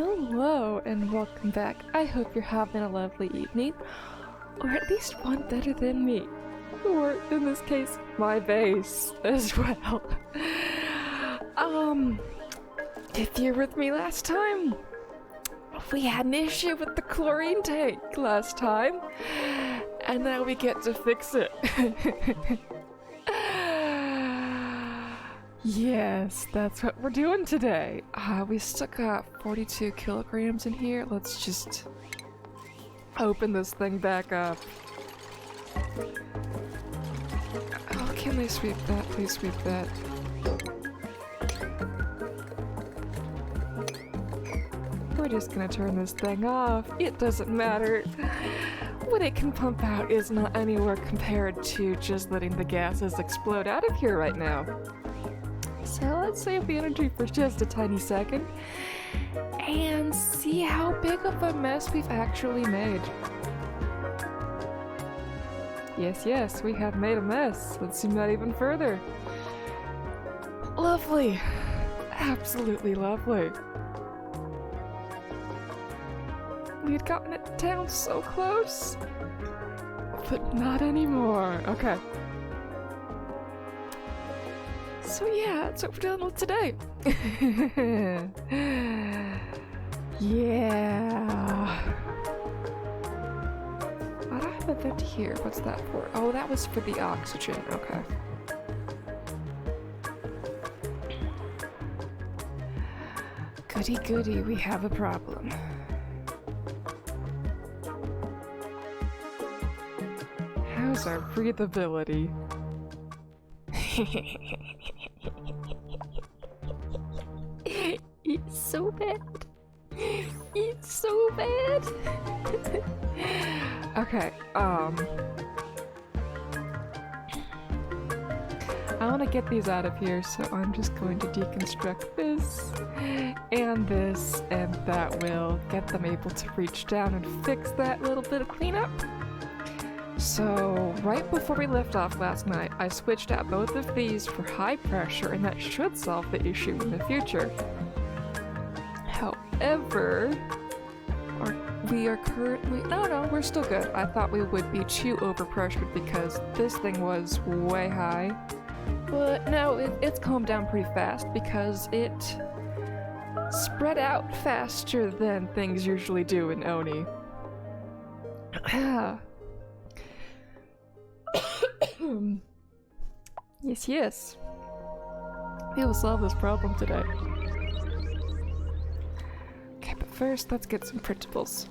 Hello and welcome back. I hope you're having a lovely evening, or at least one better than me, or in this case, my base as well. If you were with me last time, we had an issue with the chlorine tank last time, and now we get to fix it. Yes, that's what we're doing today. We still got 42 kilograms in here. Let's just open this thing back up. Oh, can they sweep that? Please sweep that. We're just gonna turn this thing off. It doesn't matter. What it can pump out is not anywhere compared to just letting the gases explode out of here right now. So let's save the energy for just a tiny second and see how big of a mess we've actually made. Yes, we have made a mess. Let's zoom out even further. Lovely. Absolutely lovely. We had gotten it down so close, but not anymore. Okay. So yeah, that's what we're dealing with today. Yeah. I don't have a vent here. What's that for? Oh, that was for the oxygen. Okay. Goody goody, we have a problem. How's our breathability? It's so bad. It's so bad. Okay, I want to get these out of here, so I'm just going to deconstruct this, and that will get them able to reach down and fix that little bit of cleanup. So, right before we left off last night, I switched out both of these for high pressure, and that should solve the issue in the future. However, we are currently... No, we're still good. I thought we would be too overpressured because this thing was way high. But no, it's calmed down pretty fast because it spread out faster than things usually do in Oni. Yes. We will solve this problem today. Okay, but first, let's get some printables.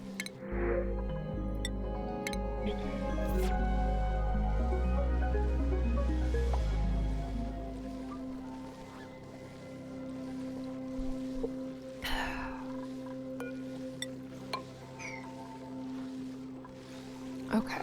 Okay.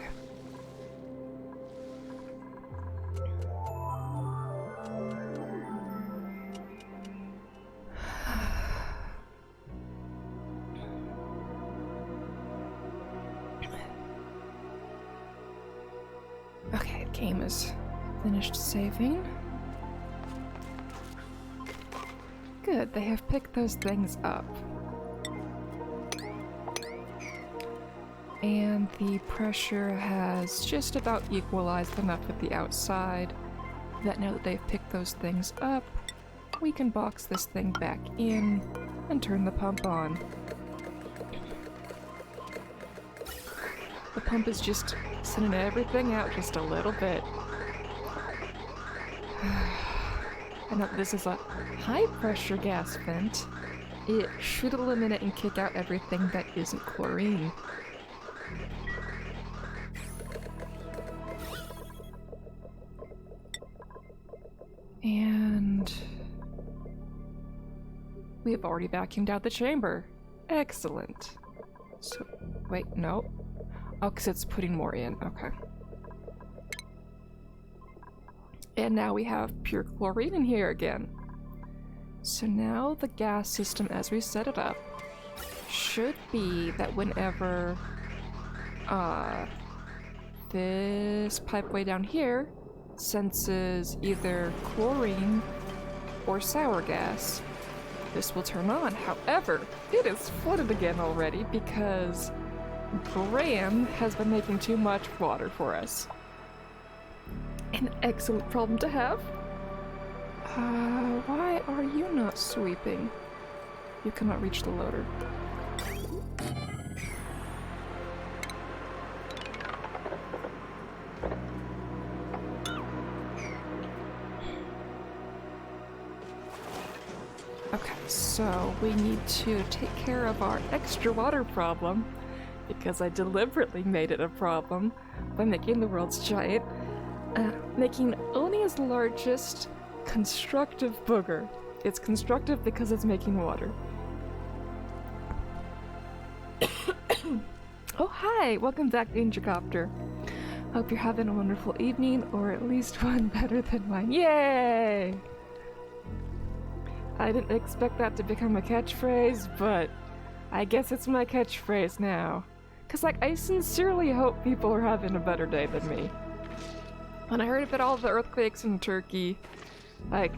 Okay, the game is finished saving. Good, they have picked those things up. And the pressure has just about equalized enough at the outside that now that they've picked those things up, we can box this thing back in and turn the pump on. The pump is just sending everything out just a little bit. I know this is a high pressure gas vent. It should eliminate and kick out everything that isn't chlorine. And we have already vacuumed out the chamber. Excellent. So, wait, no. Oh, because it's putting more in. Okay. And now we have pure chlorine in here again. So now the gas system, as we set it up, should be that whenever this pipe way down here senses either chlorine or sour gas, this will turn on. However, it is flooded again already because Graham has been making too much water for us. An excellent problem to have. Why are you not sweeping? You cannot reach the loader. Okay, so we need to take care of our extra water problem, because I deliberately made it a problem by making the world's giant, making Onia's largest constructive booger. It's constructive because it's making water. Oh, hi! Welcome back, Angelcopter. Hope you're having a wonderful evening, or at least one better than mine. Yay! I didn't expect that to become a catchphrase, but I guess it's my catchphrase now. Cause like, I sincerely hope people are having a better day than me. When I heard about all the earthquakes in Turkey, like,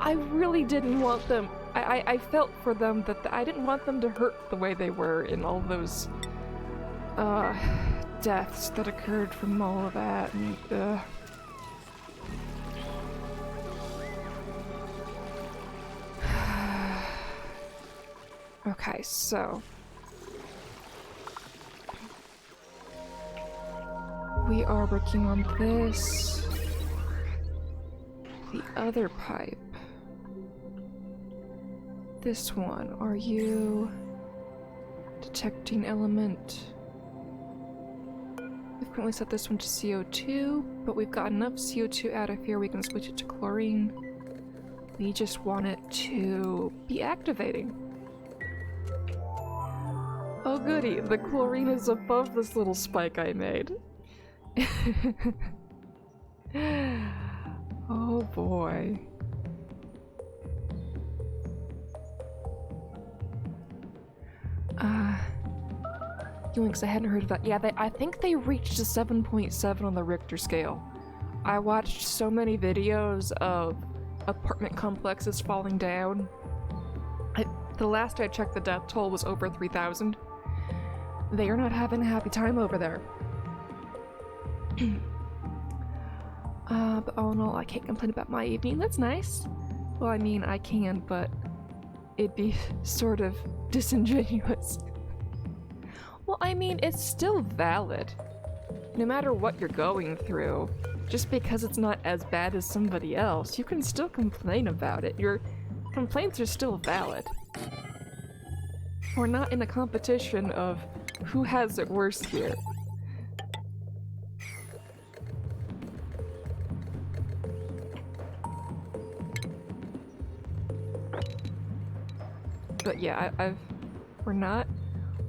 I really didn't want them, I felt for them that I didn't want them to hurt the way they were in all those, deaths that occurred from all of that, and, Okay, so we are working on this. The other pipe. This one. Are you detecting element? We've currently set this one to CO2, but we've got enough CO2 out of here we can switch it to chlorine. We just want it to be activating. Oh goody, the chlorine is above this little spike I made. Oh boy. Yoinks, I hadn't heard of that. Yeah, I think they reached a 7.7 on the Richter scale. I watched so many videos of apartment complexes falling down. The last I checked, the death toll was over 3,000. They are not having a happy time over there. But all in all, I can't complain about my evening. That's nice. Well, I mean, I can, but it'd be sort of disingenuous. Well, I mean, it's still valid. No matter what you're going through, just because it's not as bad as somebody else, you can still complain about it. Your complaints are still valid. We're not in a competition of who has it worse here. But yeah, we're not.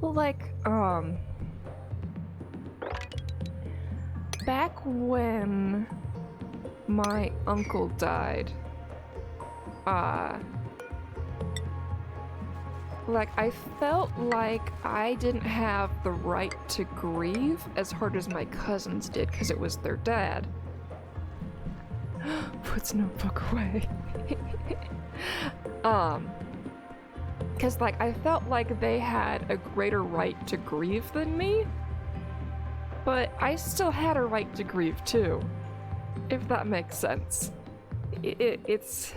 Well, like, back when my uncle died, like, I felt like I didn't have the right to grieve as hard as my cousins did, because it was their dad. Puts notebook away. Because, like, I felt like they had a greater right to grieve than me, but I still had a right to grieve too, if that makes sense. It's...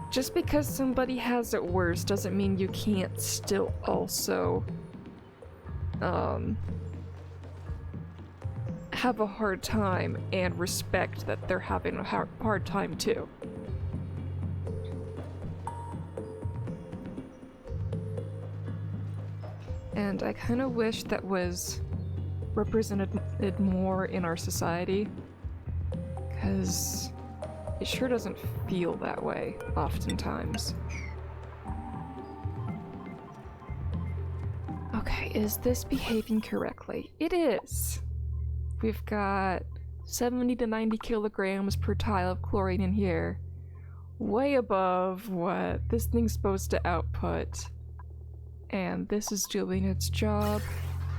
Just because somebody has it worse doesn't mean you can't still also, have a hard time and respect that they're having a hard time too. And I kind of wish that was represented more in our society, because it sure doesn't feel that way oftentimes. Okay, is this behaving correctly? It is! We've got 70 to 90 kilograms per tile of chlorine in here. Way above what this thing's supposed to output. And this is doing its job,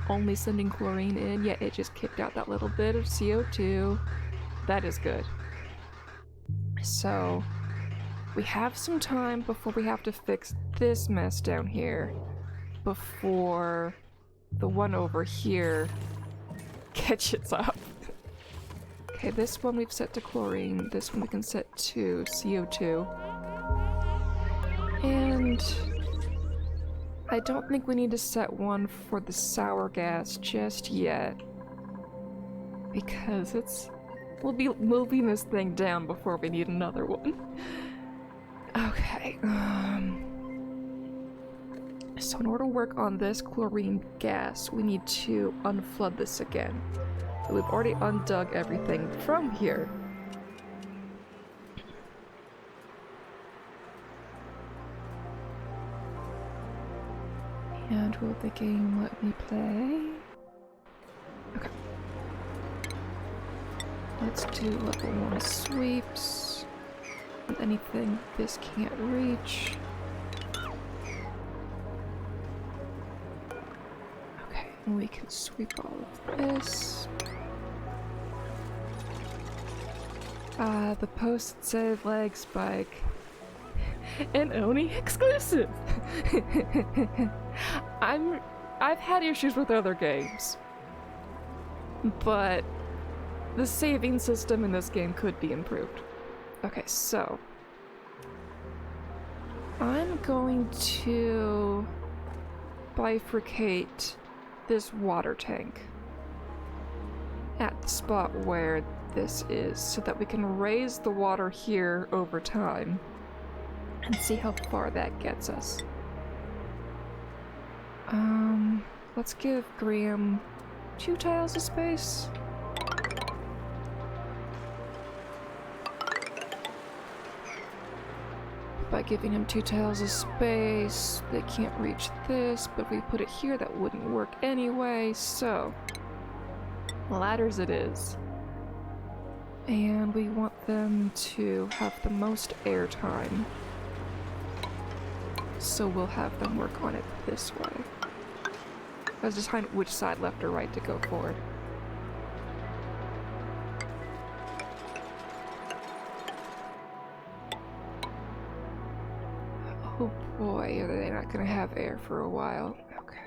only sending chlorine in, yet it just kicked out that little bit of CO2. That is good. So, We have some time before we have to fix this mess down here, before the one over here catches up. Okay, this one we've set to chlorine, this one we can set to CO2. And I don't think we need to set one for the sour gas just yet, because we'll be moving this thing down before we need another one. Okay, so in order to work on this chlorine gas, we need to unflood this again. We've already undug everything from here. And will the game let me play? Okay. Let's do level 1 sweeps. And anything this can't reach. Okay, and we can sweep all of this. The post said leg spike. An Oni exclusive! I've had issues with other games, but the saving system in this game could be improved. Okay, so I'm going to bifurcate this water tank at the spot where this is, so that we can raise the water here over time and see how far that gets us. Let's give Graham 2 tiles of space. By giving him 2 tiles of space, they can't reach this, but if we put it here, that wouldn't work anyway, so ladders it is. And we want them to have the most air time, so we'll have them work on it this way. I was just trying which side, left or right, to go forward. Oh boy, are they not gonna have air for a while? Okay.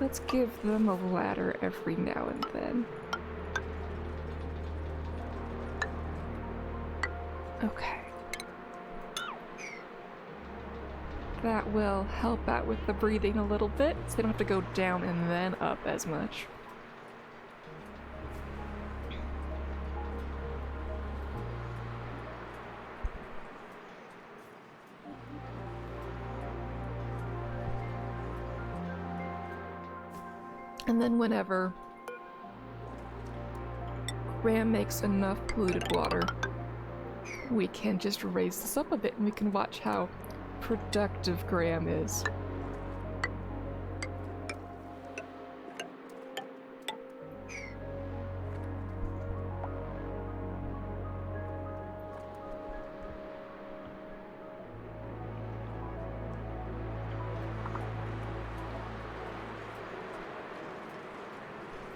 Let's give them a ladder every now and then. Okay. That will help out with the breathing a little bit, so they don't have to go down and then up as much. And then whenever Ram makes enough polluted water, we can just raise this up a bit and we can watch how productive Graham is.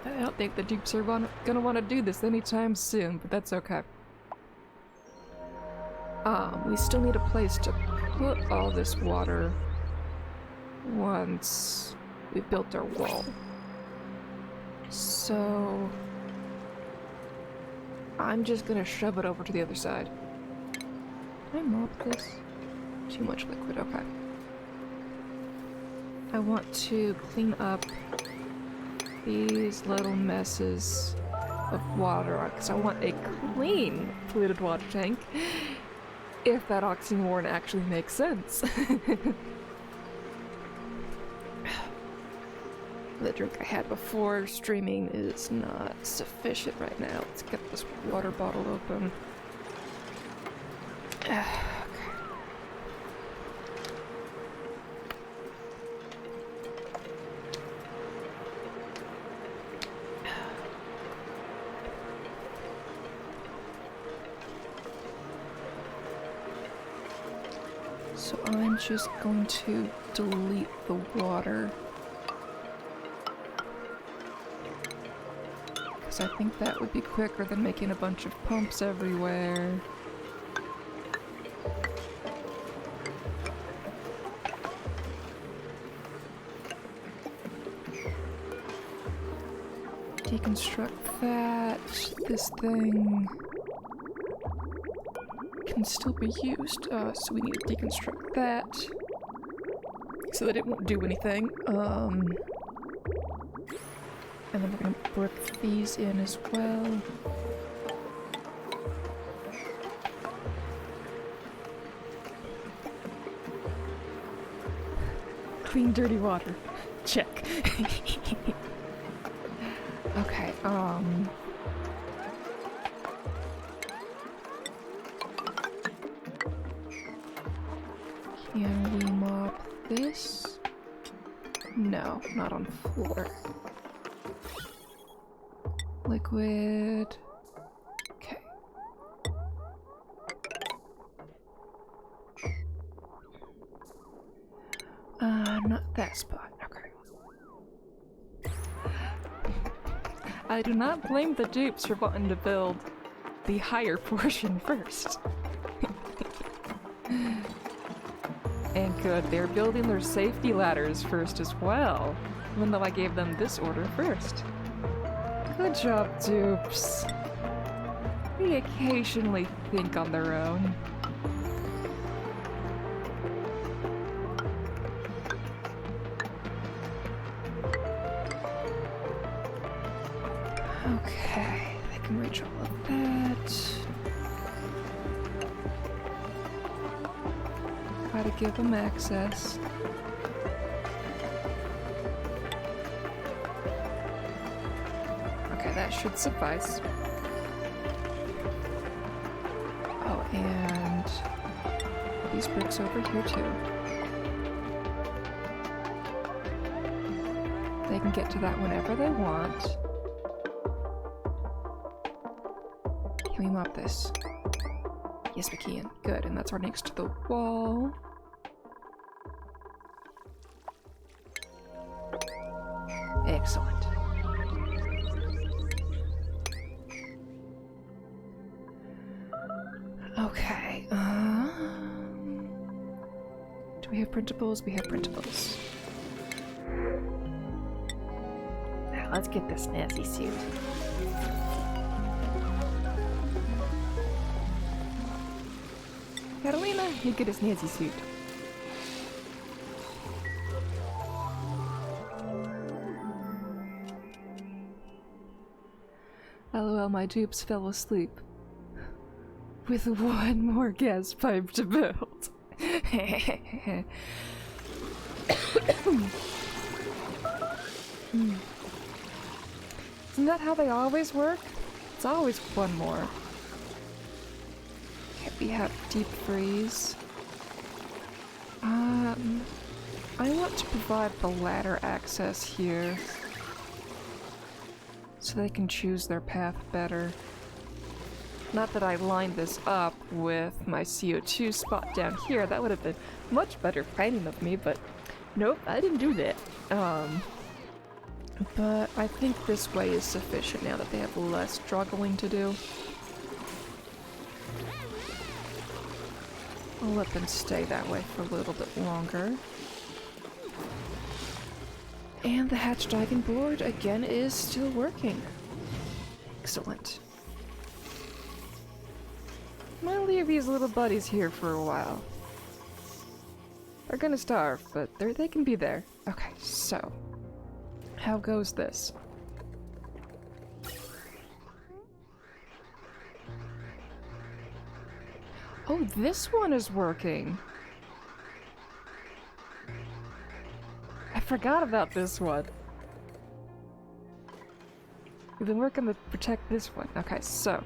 I don't think the dupes are gonna want to do this anytime soon, but that's okay. We still need a place to put all this water once we've built our wall. So I'm just gonna shove it over to the other side. Can I mop this? Too much liquid, okay. I want to clean up these little messes of water, because I want a clean polluted water tank. If that oxymoron actually makes sense. The drink I had before streaming is not sufficient right now. Let's get this water bottle open. Okay. So I'm just going to delete the water, because I think that would be quicker than making a bunch of pumps everywhere. Deconstruct that. This thing can still be used, so we need to deconstruct that so that it won't do anything. And then we're gonna brick these in as well. Clean dirty water. Check. Okay, can we mop this? No, not on floor. Liquid. Okay. Not that spot. Okay. I do not blame the dupes for wanting to build the higher portion first. And good, they're building their safety ladders first as well, even though I gave them this order first. Good job, dupes. They occasionally think on their own. Okay, they can reach all of that. Gotta give them access. Okay, that should suffice. Oh, and these bricks over here too. They can get to that whenever they want. Can we mop this? Yes, we can. Good, and that's right next to the wall. Excellent. Okay, do we have printables? We have printables. Now let's get this snazzy suit. Catalina, you get a snazzy suit. LOL, my dupes fell asleep. With one more gas pipe to build. Isn't that how they always work? It's always one more. Okay, we have deep freeze. I want to provide the ladder access here so they can choose their path better. Not that I lined this up with my CO2 spot down here, that would have been much better planning of me, but nope, I didn't do that. But I think this way is sufficient now that they have less struggling to do. I'll let them stay that way for a little bit longer. And the hatch diving board, again, is still working. Excellent. I'm gonna leave these little buddies here for a while. They're gonna starve, but they can be there. Okay, so how goes this? Oh, this one is working. I forgot about this one. We've been working to protect this one. Okay, so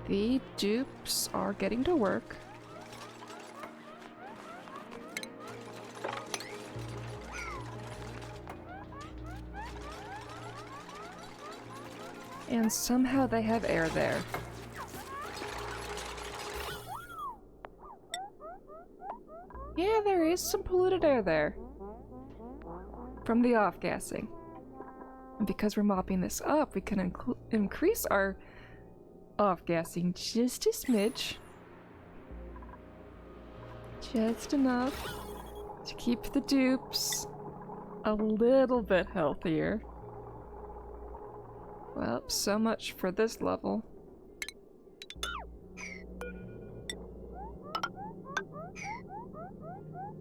the dupes are getting to work. And somehow they have air there. Yeah, there is some polluted air there. From the off-gassing. And because we're mopping this up, we can increase our off-gassing just a smidge. Just enough to keep the dupes a little bit healthier. Well, so much for this level.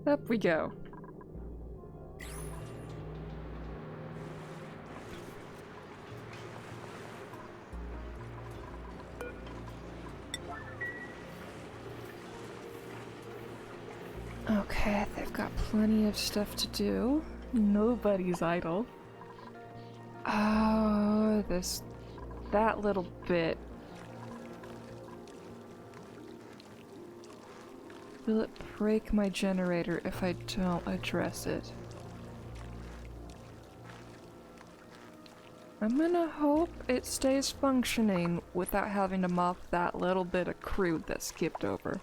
Up we go. Okay, they've got plenty of stuff to do. Nobody's idle. Oh, that little bit. Will it break my generator if I don't address it? I'm gonna hope it stays functioning without having to mop that little bit of crude that skipped over.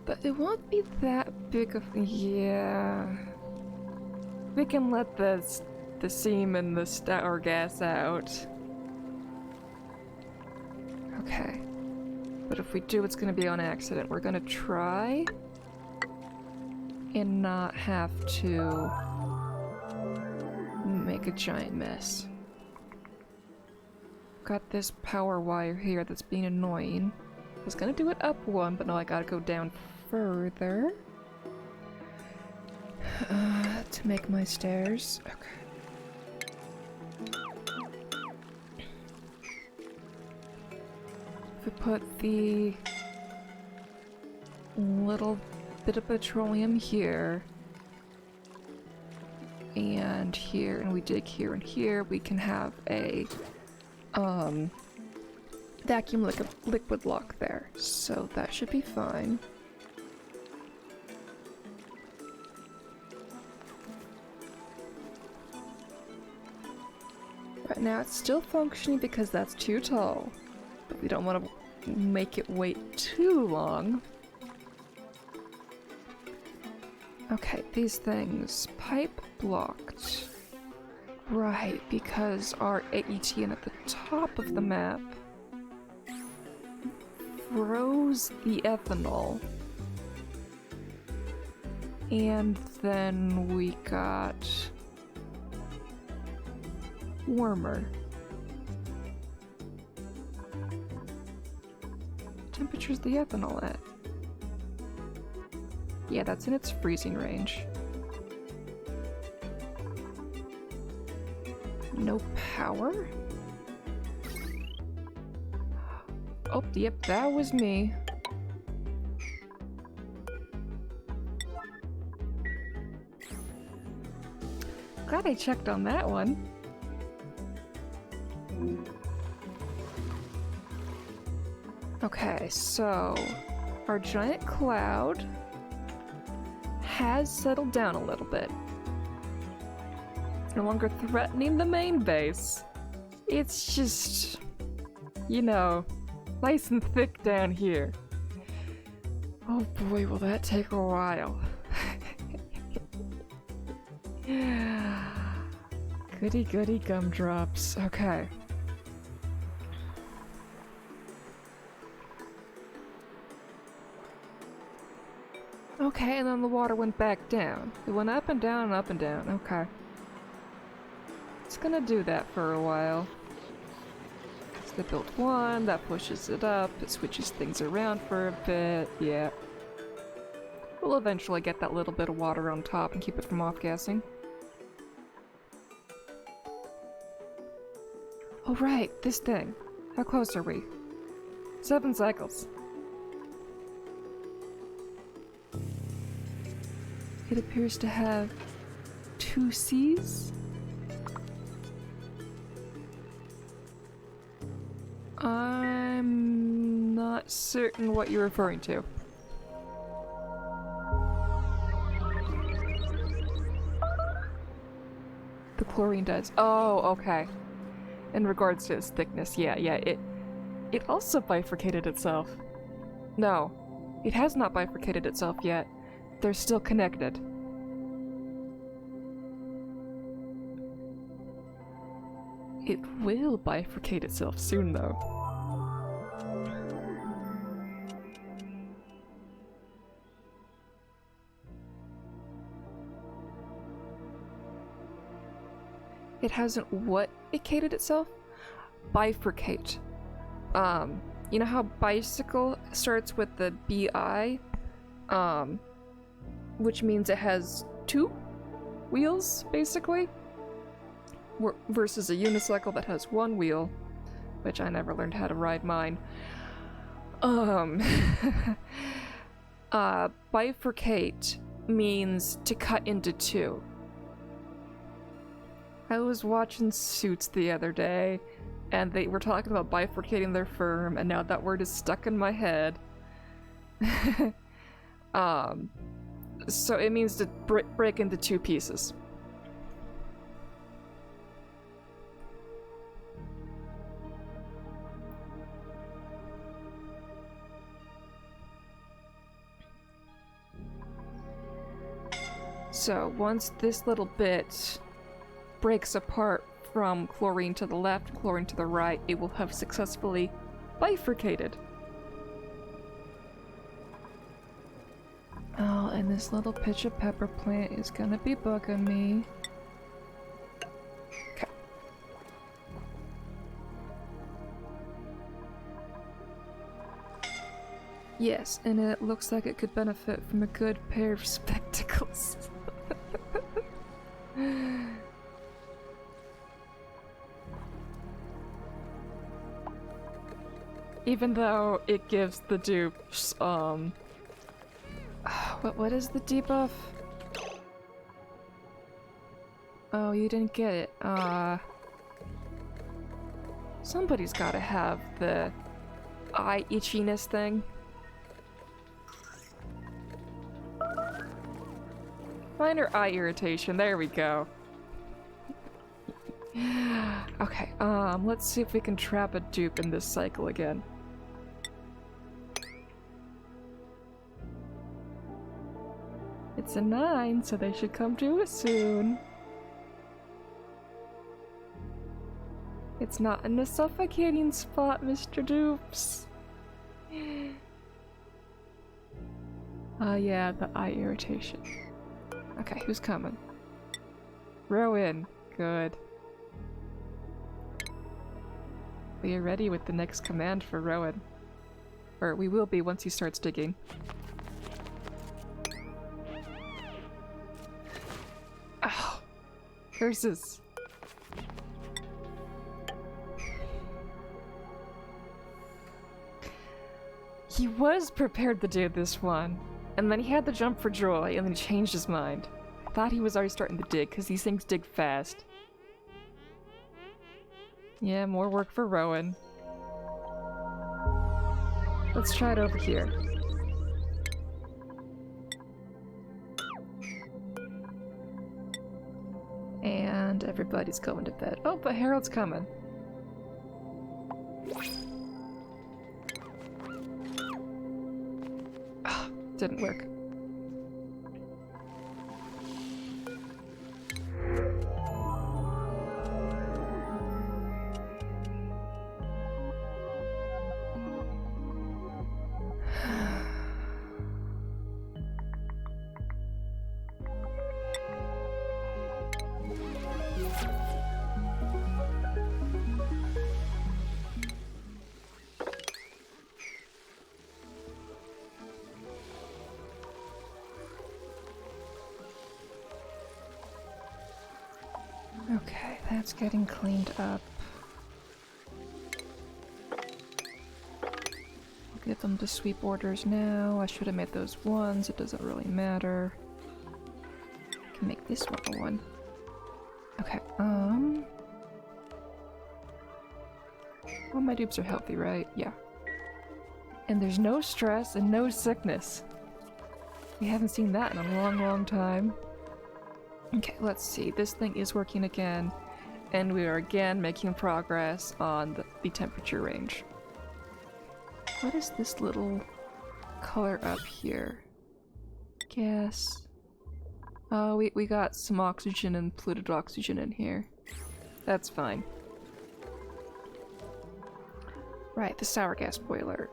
But it won't be that big of... yeah... We can let the steam and or gas out. Okay. But if we do, it's gonna be on accident. We're gonna try and not have to make a giant mess. Got this power wire here that's being annoying. I was gonna do it up one, but no, I gotta go down further to make my stairs. Okay. If we put the little bit of petroleum here and here, and we dig here and here, we can have a vacuum liquid lock there, so that should be fine. Right now it's still functioning because that's too tall, but we don't want to make it wait too long. Okay, these things. Pipe blocked. Right, because our AETN at the top of the map froze the ethanol. And then we got warmer. What temperature's the ethanol at? Yeah, that's in its freezing range. No power? Oh, yep, that was me. Glad I checked on that one. Okay, so our giant cloud has settled down a little bit. It's no longer threatening the main base. It's just, you know, nice and thick down here. Oh boy, will that take a while. Goody goody gumdrops. Okay. Okay, and then the water went back down. It went up and down and up and down. Okay. It's gonna do that for a while. So they built one, that pushes it up, it switches things around for a bit, yeah. We'll eventually get that little bit of water on top and keep it from off-gassing. Oh right, this thing. How close are we? 7 cycles. It appears to have 2 C's. I'm not certain what you're referring to. The chlorine does. Oh, okay. In regards to its thickness, yeah, it also bifurcated itself. No, it has not bifurcated itself yet. they're still connected. It will bifurcate itself soon, though. It hasn't what icated itself? Bifurcate. You know how bicycle starts with the BI? Which means it has two wheels, basically? Versus a unicycle that has one wheel, which I never learned how to ride mine. Bifurcate means to cut into two. I was watching Suits the other day, and they were talking about bifurcating their firm, and now that word is stuck in my head. So it means to break into two pieces. So once this little bit breaks apart from chlorine to the left, chlorine to the right, it will have successfully bifurcated. Oh, and this little pitch of pepper plant is gonna be bugging me. Okay. Yes, and it looks like it could benefit from a good pair of spectacles. Even though it gives the dupes, what is the debuff? Oh, you didn't get it. Somebody's gotta have the eye itchiness thing. Minor eye irritation, there we go. Okay, let's see if we can trap a dupe in this cycle again. It's a 9, so they should come to us soon. It's not in the suffocating spot, Mr. Dupes. Yeah, the eye irritation. Okay, who's coming? Rowan. Good. We are ready with the next command for Rowan. Or we will be once he starts digging. Oh, curses. He was prepared to do this one, and then he had the jump for joy, and then he changed his mind. I thought he was already starting to dig, because these things dig fast. Yeah, more work for Rowan. Let's try it over here. And everybody's going to bed. Oh, but Harold's coming. Oh, didn't work. Okay, that's getting cleaned up. I'll give them the sweep orders now. I should have made those ones, it doesn't really matter. I can make this one a 1. Okay, well, my dupes are healthy, right? Yeah. And there's no stress and no sickness. We haven't seen that in a long, long time. Okay, let's see. This thing is working again, and we are again making progress on the temperature range. What is this little color up here? gas. Oh, we got some oxygen and polluted oxygen in here. That's fine. Right, the sour gas boiler.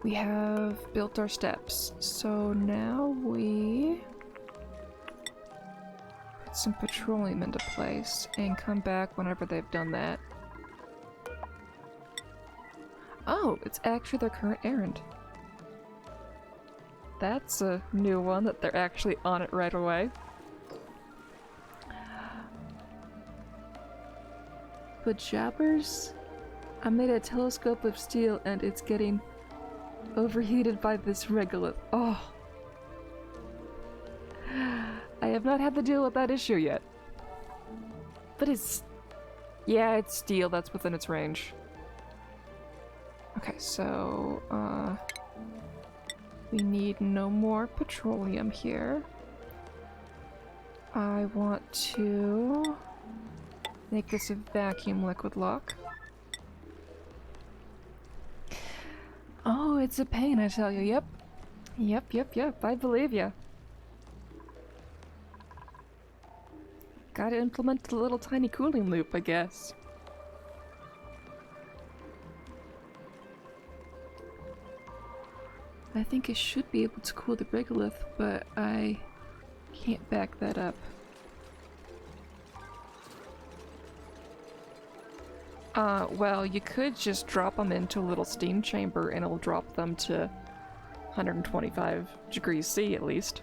We have built our steps, so now we put some petroleum into place and come back whenever they've done that. Oh, it's actually their current errand. That's a new one, that they're actually on it right away. But jabbers? I made a telescope of steel and it's getting overheated by this regolith. Oh. I have not had to deal with that issue yet. But it's... yeah, it's steel, that's within its range. Okay, so, we need no more petroleum here. I want to make this a vacuum liquid lock. Oh, it's a pain, I tell you. Yep. Yep, I believe ya. Gotta implement a little tiny cooling loop, I guess. I think I should be able to cool the regolith, but I can't back that up. Well, you could just drop them into a little steam chamber and it'll drop them to 125 degrees C at least.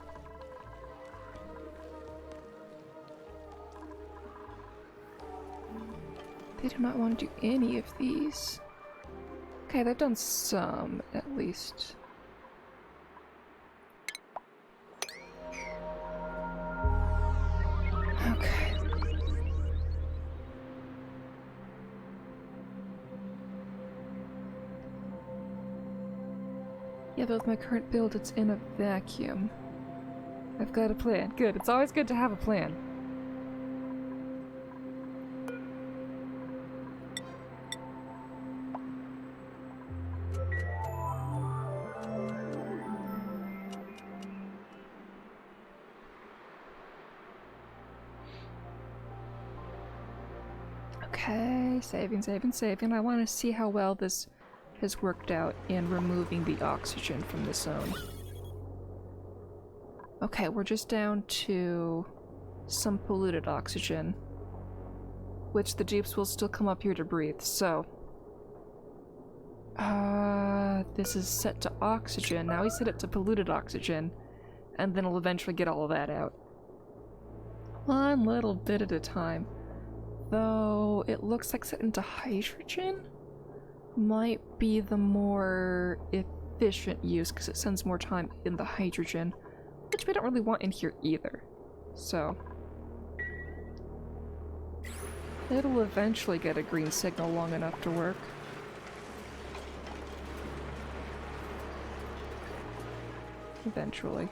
They do not want to do any of these. Okay, they've done some, at least. Okay. Yeah, but with my current build, it's in a vacuum. I've got a plan. Good. It's always good to have a plan. Okay, saving. I want to see how well this has worked out in removing the oxygen from the zone. Okay, we're just down to some polluted oxygen, which the dupes will still come up here to breathe, so... this is set to oxygen. Now we set it to polluted oxygen, and then it'll eventually get all of that out. One little bit at a time. Though, it looks like set into hydrogen might be the more efficient use because it spends more time in the hydrogen, which we don't really want in here either. So, it'll eventually get a green signal long enough to work. Eventually.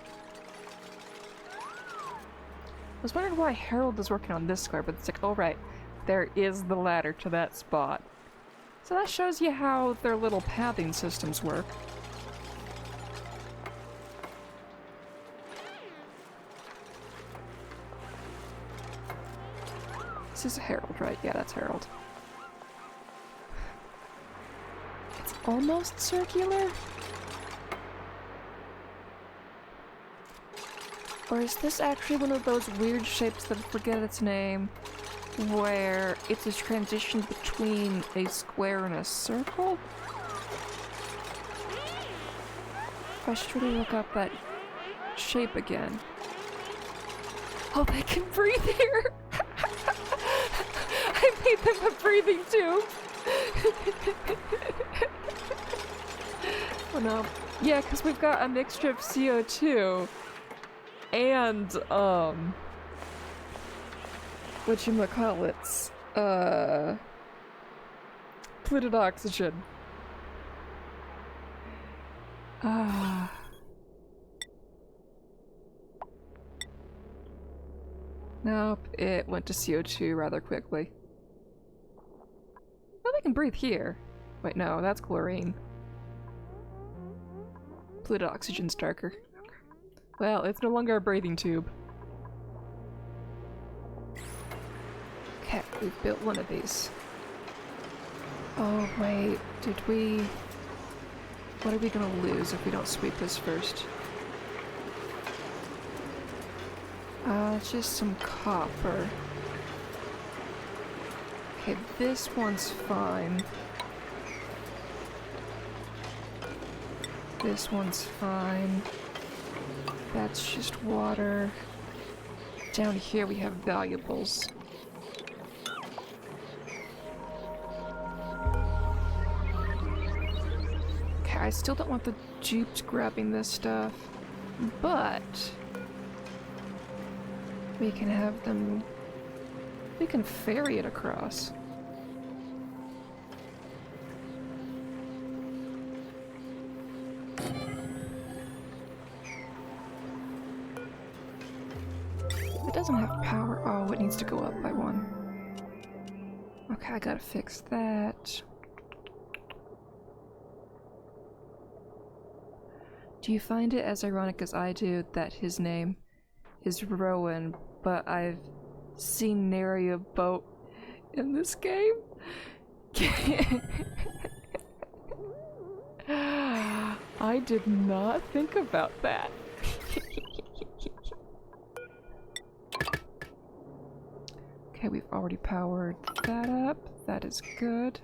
I was wondering why Harold is working on this square, but it's like, oh right, there is the ladder to that spot. So that shows you how their little pathing systems work. This is Harold, right? Yeah, that's Harold. It's almost circular? Or is this actually one of those weird shapes that I forget its name, where it's a transition between a square and a circle? I should really look up that shape again. Oh, they can breathe here! I made them a breathing tube! Oh no. Yeah, because we've got a mixture of CO2 and, whatchamacallits, polluted oxygen. Nope, it went to CO2 rather quickly. Well, they can breathe here. Wait, no, that's chlorine. Polluted oxygen's darker. Well, it's no longer a breathing tube. Okay, we've built one of these. Oh wait, did we... What are we gonna lose if we don't sweep this first? Just some copper. Okay, this one's fine. This one's fine. That's just water. Down here we have valuables. Okay, I still don't want the dupes grabbing this stuff, but we can have them... We can ferry it across. It doesn't have power. Oh, it needs to go up by one. Okay, I gotta fix that. Do you find it as ironic as I do that his name is Rowan, but I've seen nary a boat in this game? I did not think about that. Okay, we've already powered that up. That is good.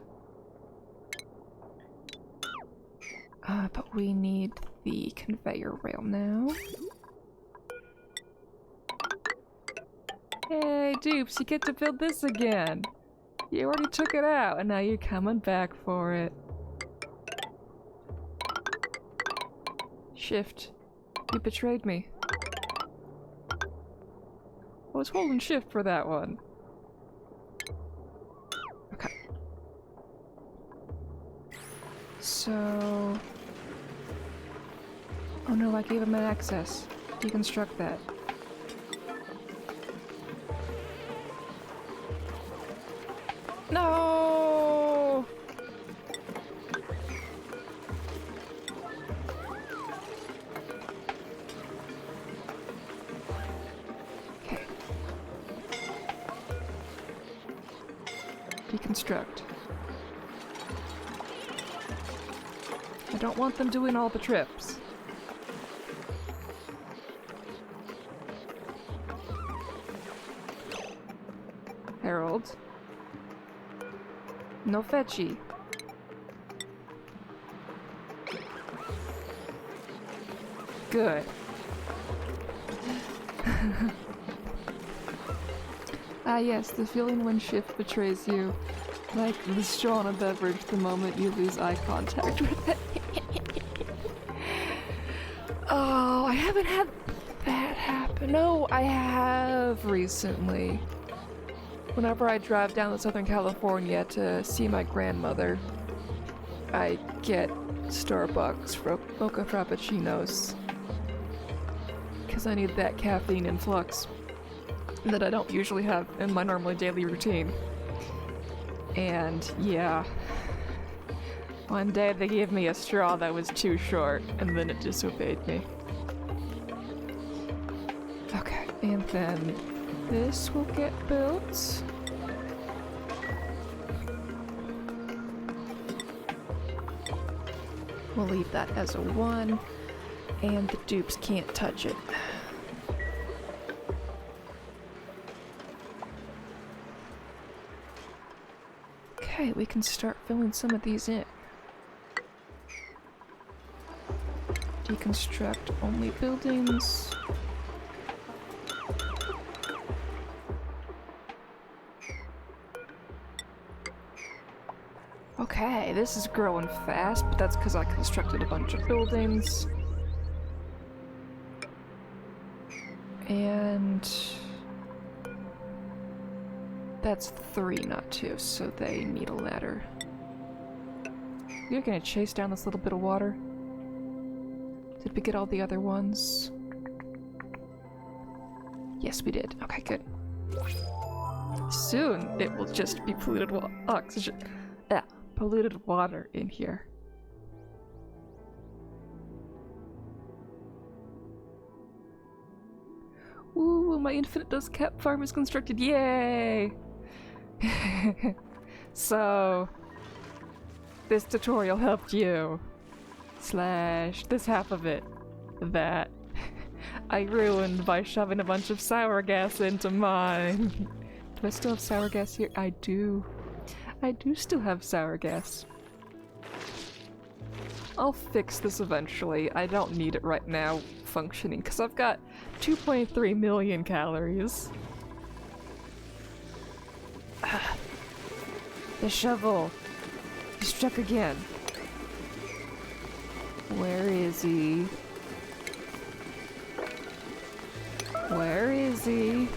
But we need the conveyor rail now. Hey, dupes, you get to build this again. You already took it out, and now you're coming back for it. Shift. You betrayed me. I was holding shift for that one. Okay. So... Oh no, I gave him an access. Deconstruct that. No! Okay. Deconstruct. I don't want them doing all the trips. Harold. No fetchy. Good. Ah yes, the feeling when shift betrays you. Like the straw in a beverage the moment you lose eye contact with it. Oh, I haven't had that happen. No, I have recently. Whenever I drive down to Southern California to see my grandmother, I get Starbucks mocha frappuccinos. Because I need that caffeine influx that I don't usually have in my normally daily routine. And yeah, one day they gave me a straw that was too short, and then it disobeyed me. Okay, and then this will get built. We'll leave that as a 1, and the dupes can't touch it. Okay, we can start filling some of these in. Deconstruct only buildings. Okay, this is growing fast, but that's because I constructed a bunch of buildings. And... that's 3, not 2, so they need a ladder. You're gonna chase down this little bit of water? Did we get all the other ones? Yes, we did. Okay, good. Soon, it will just be polluted oxygen. Polluted water in here. Ooh, my infinite dust cap farm is constructed. Yay! So, this tutorial helped you. Slash this half of it. That I ruined by shoving a bunch of sour gas into mine. Do I still have sour gas here? I do. I do still have sour gas. I'll fix this eventually. I don't need it right now functioning because I've got 2.3 million calories. The shovel. He struck again. Where is he? Where is he?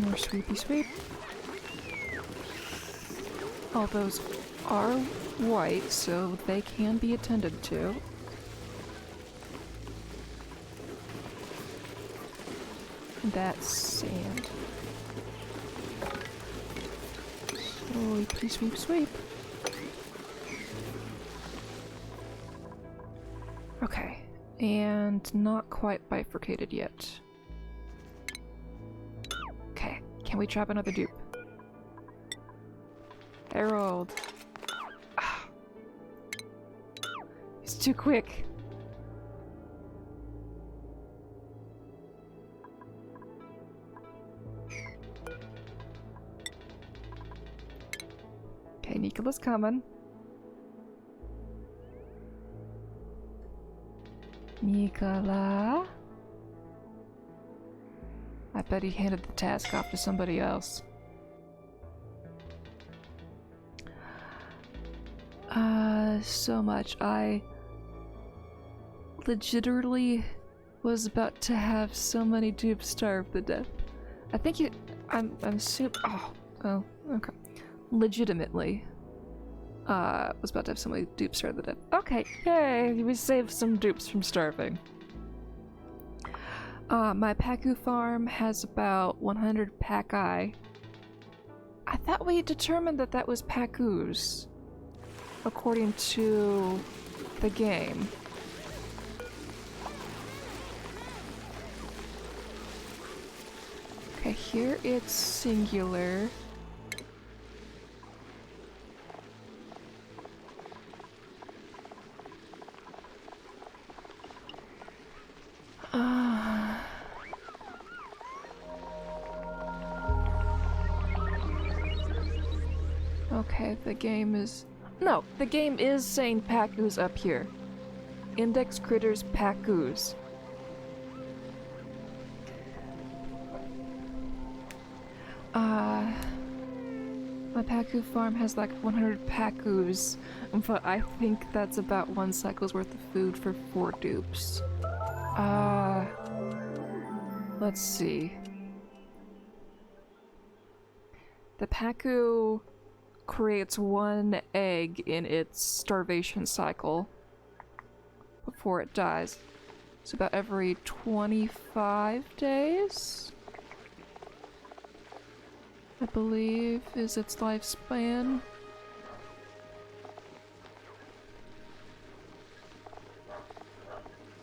More sweepy sweep. All those are white, so they can be attended to. That's sand. Sweepy sweep sweep. Okay, and not quite bifurcated yet. Okay, can we trap another dupe? Harold. Ah. He's too quick. Okay, Nicola's coming. Nicola? I bet he handed the task off to somebody else. So much. I legitimately was about to have so many dupes starve to death. I think you. I'm super. Oh, okay. Legitimately. Was about to have so many dupes starve to death. Okay, yay! We saved some dupes from starving. My Paku farm has about 100 Pakai. I thought we determined that that was Pakus, according to the game. Okay, here it's singular. Okay, the game is... No, the game is saying Pakus up here. Index critters Pakus. My Paku farm has like 100 Pakus, but I think that's about 1 cycle's worth of food for 4 dupes. Let's see. The Paku creates 1 egg in its starvation cycle before it dies. So about every 25 days, I believe, is its lifespan.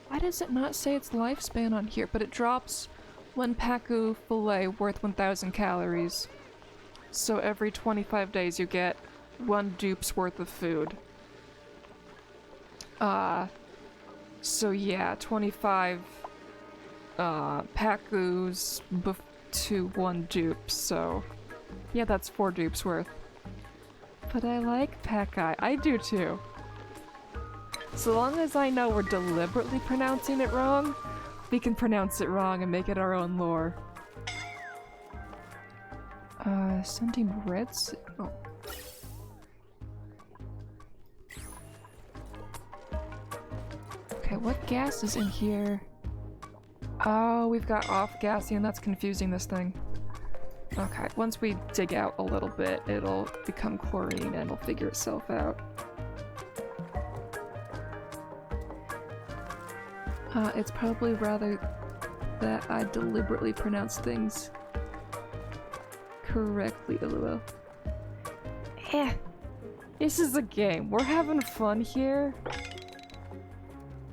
Why does it not say its lifespan on here? But it drops 1 Paku fillet worth 1,000 calories. So every 25 days you get 1 dupe's worth of food. So yeah, 25 Pakus to 1 dupe, so yeah, that's 4 dupes worth. But I like Pakai. I do too. So long as I know we're deliberately pronouncing it wrong, we can pronounce it wrong and make it our own lore. Sending red signal. Okay, what gas is in here? Oh, we've got off-gassing, that's confusing this thing. Okay, once we dig out a little bit, it'll become chlorine and it'll figure itself out. It's probably rather that I deliberately pronounce things correctly, lol. This is a game. We're having fun here.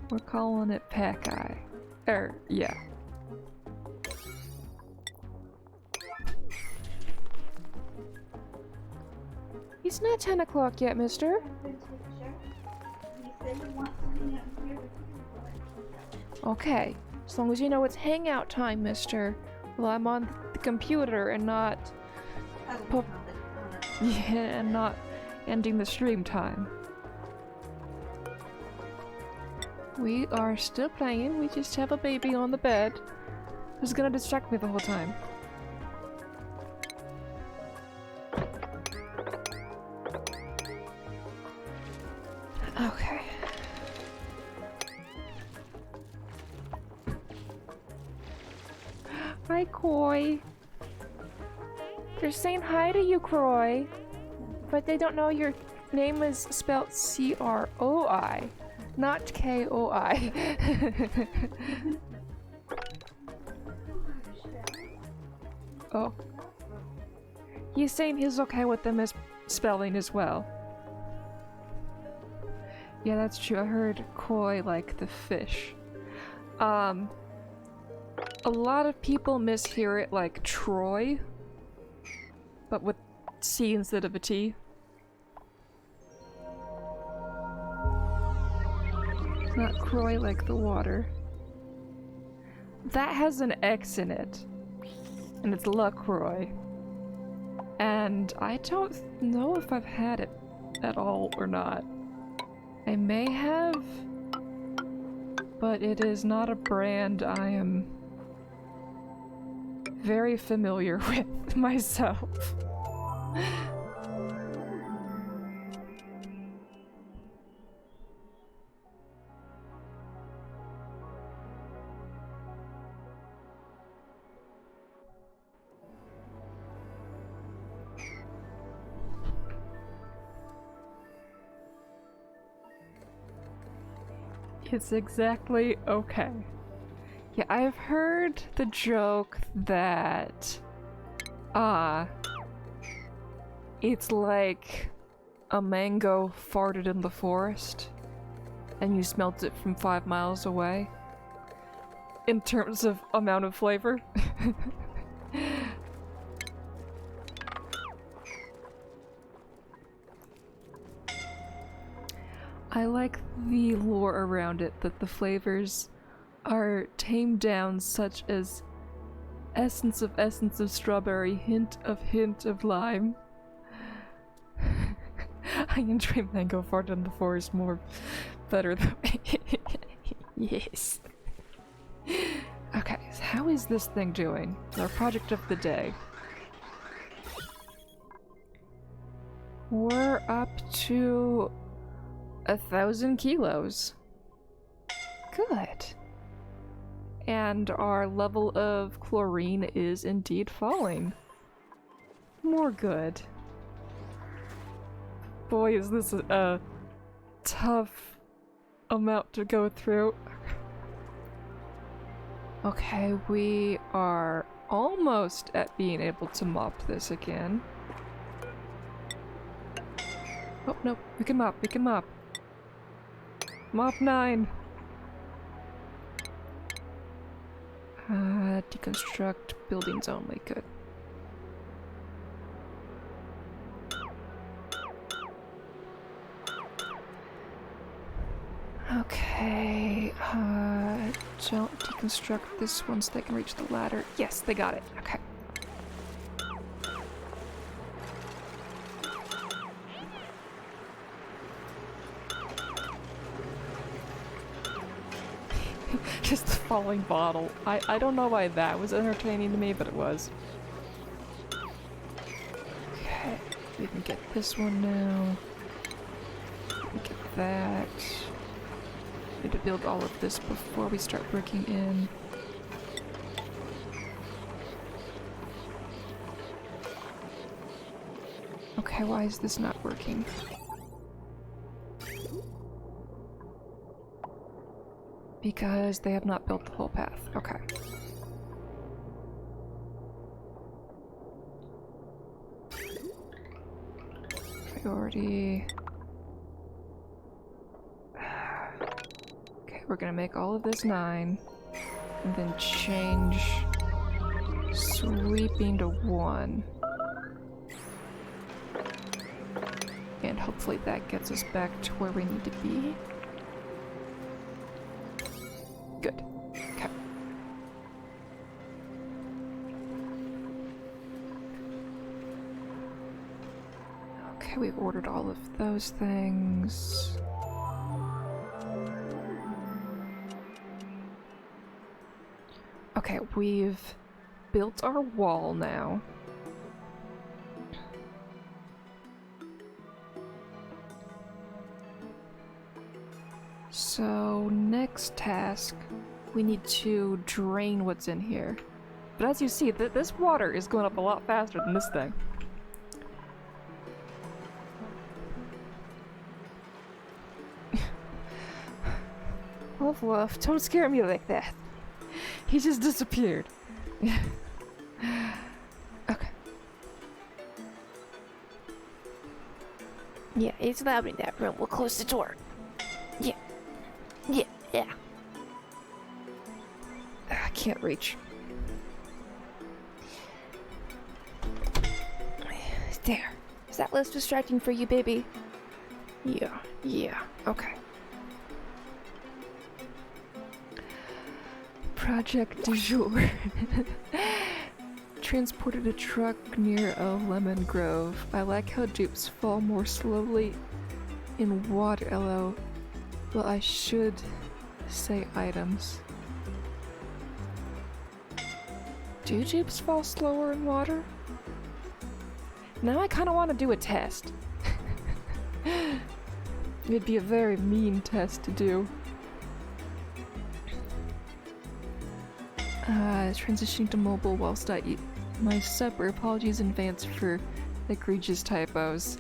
We're calling it Pack-Eye. Yeah. It's not 10 o'clock yet, mister. Okay, as long as you know it's hangout time, mister. Well, I'm on the computer and not... yeah, and not ending the stream time. We are still playing, we just have a baby on the bed who's gonna distract me the whole time. Okay. Hi, Koi. They're saying hi to you, Croy. But they don't know your name is spelled C-R-O-I, not K-O-I. Oh. He's saying he's okay with them as spelling as well. Yeah, that's true. I heard koi like the fish. A lot of people mishear it like Troy, but with C instead of a T. It's not Croy like the water. That has an X in it, and it's LaCroix. And I don't know if I've had it at all or not. I may have, but it is not a brand I am very familiar with myself. It's exactly okay. Yeah, I've heard the joke that, it's like a mango farted in the forest and you smelt it from 5 miles away. In terms of amount of flavor. I like the lore around it, that the flavors are tamed down, such as essence of strawberry, hint of lime. I enjoy mango fart in the forest better though. Yes. Okay, so how is this thing doing? Our project of the day. We're up to 1,000 kilos. Good. And our level of chlorine is indeed falling. More good. Boy, is this a tough amount to go through. Okay, we are almost at being able to mop this again. Oh, no, we can mop, we can mop. Mop 9! Deconstruct buildings only, good. Okay, don't deconstruct this one so they can reach the ladder. Yes, they got it, okay. Just the falling bottle. I don't know why that was entertaining to me, but it was. Okay, we can get this one now. We can get that. Need to build all of this before we start breaking in. Okay, why is this not working? Because they have not built the whole path. Okay. priority. Okay, we're gonna make all of this 9. And then change sweeping to 1. And hopefully that gets us back to where we need to be. Good. Okay. Okay, we ordered all of those things. Okay, we've built our wall now. So, next task, we need to drain what's in here. But as you see, this water is going up a lot faster than this thing. Woof woof, don't scare me like that. He just disappeared. Okay. Yeah, it's loud in that room. We'll close the door. Yeah. Yeah, yeah. I can't reach. There. Is that less distracting for you, baby? Yeah, okay. Project du jour. Transported a truck near a lemon grove. I like how dupes fall more slowly in water. LO. Well, I should say items. Do dupes fall slower in water? Now I kind of want to do a test. It'd be a very mean test to do. Transitioning to mobile whilst I eat my supper. Apologies in advance for egregious typos.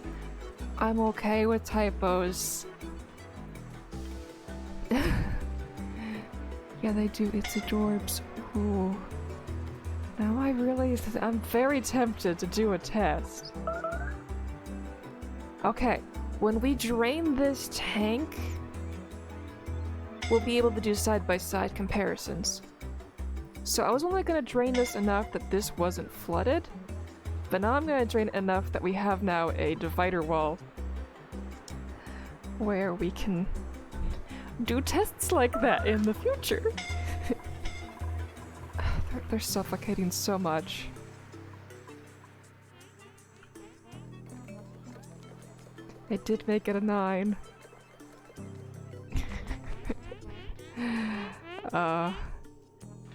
I'm okay with typos. Yeah, they do. It's adorbs. Ooh. Now I'm very tempted to do a test. Okay, when we drain this tank, we'll be able to do side-by-side comparisons. So I was only going to drain this enough that this wasn't flooded, but now I'm going to drain it enough that we have now a divider wall where we can do tests like that in the future. They're suffocating so much. It did make it a 9.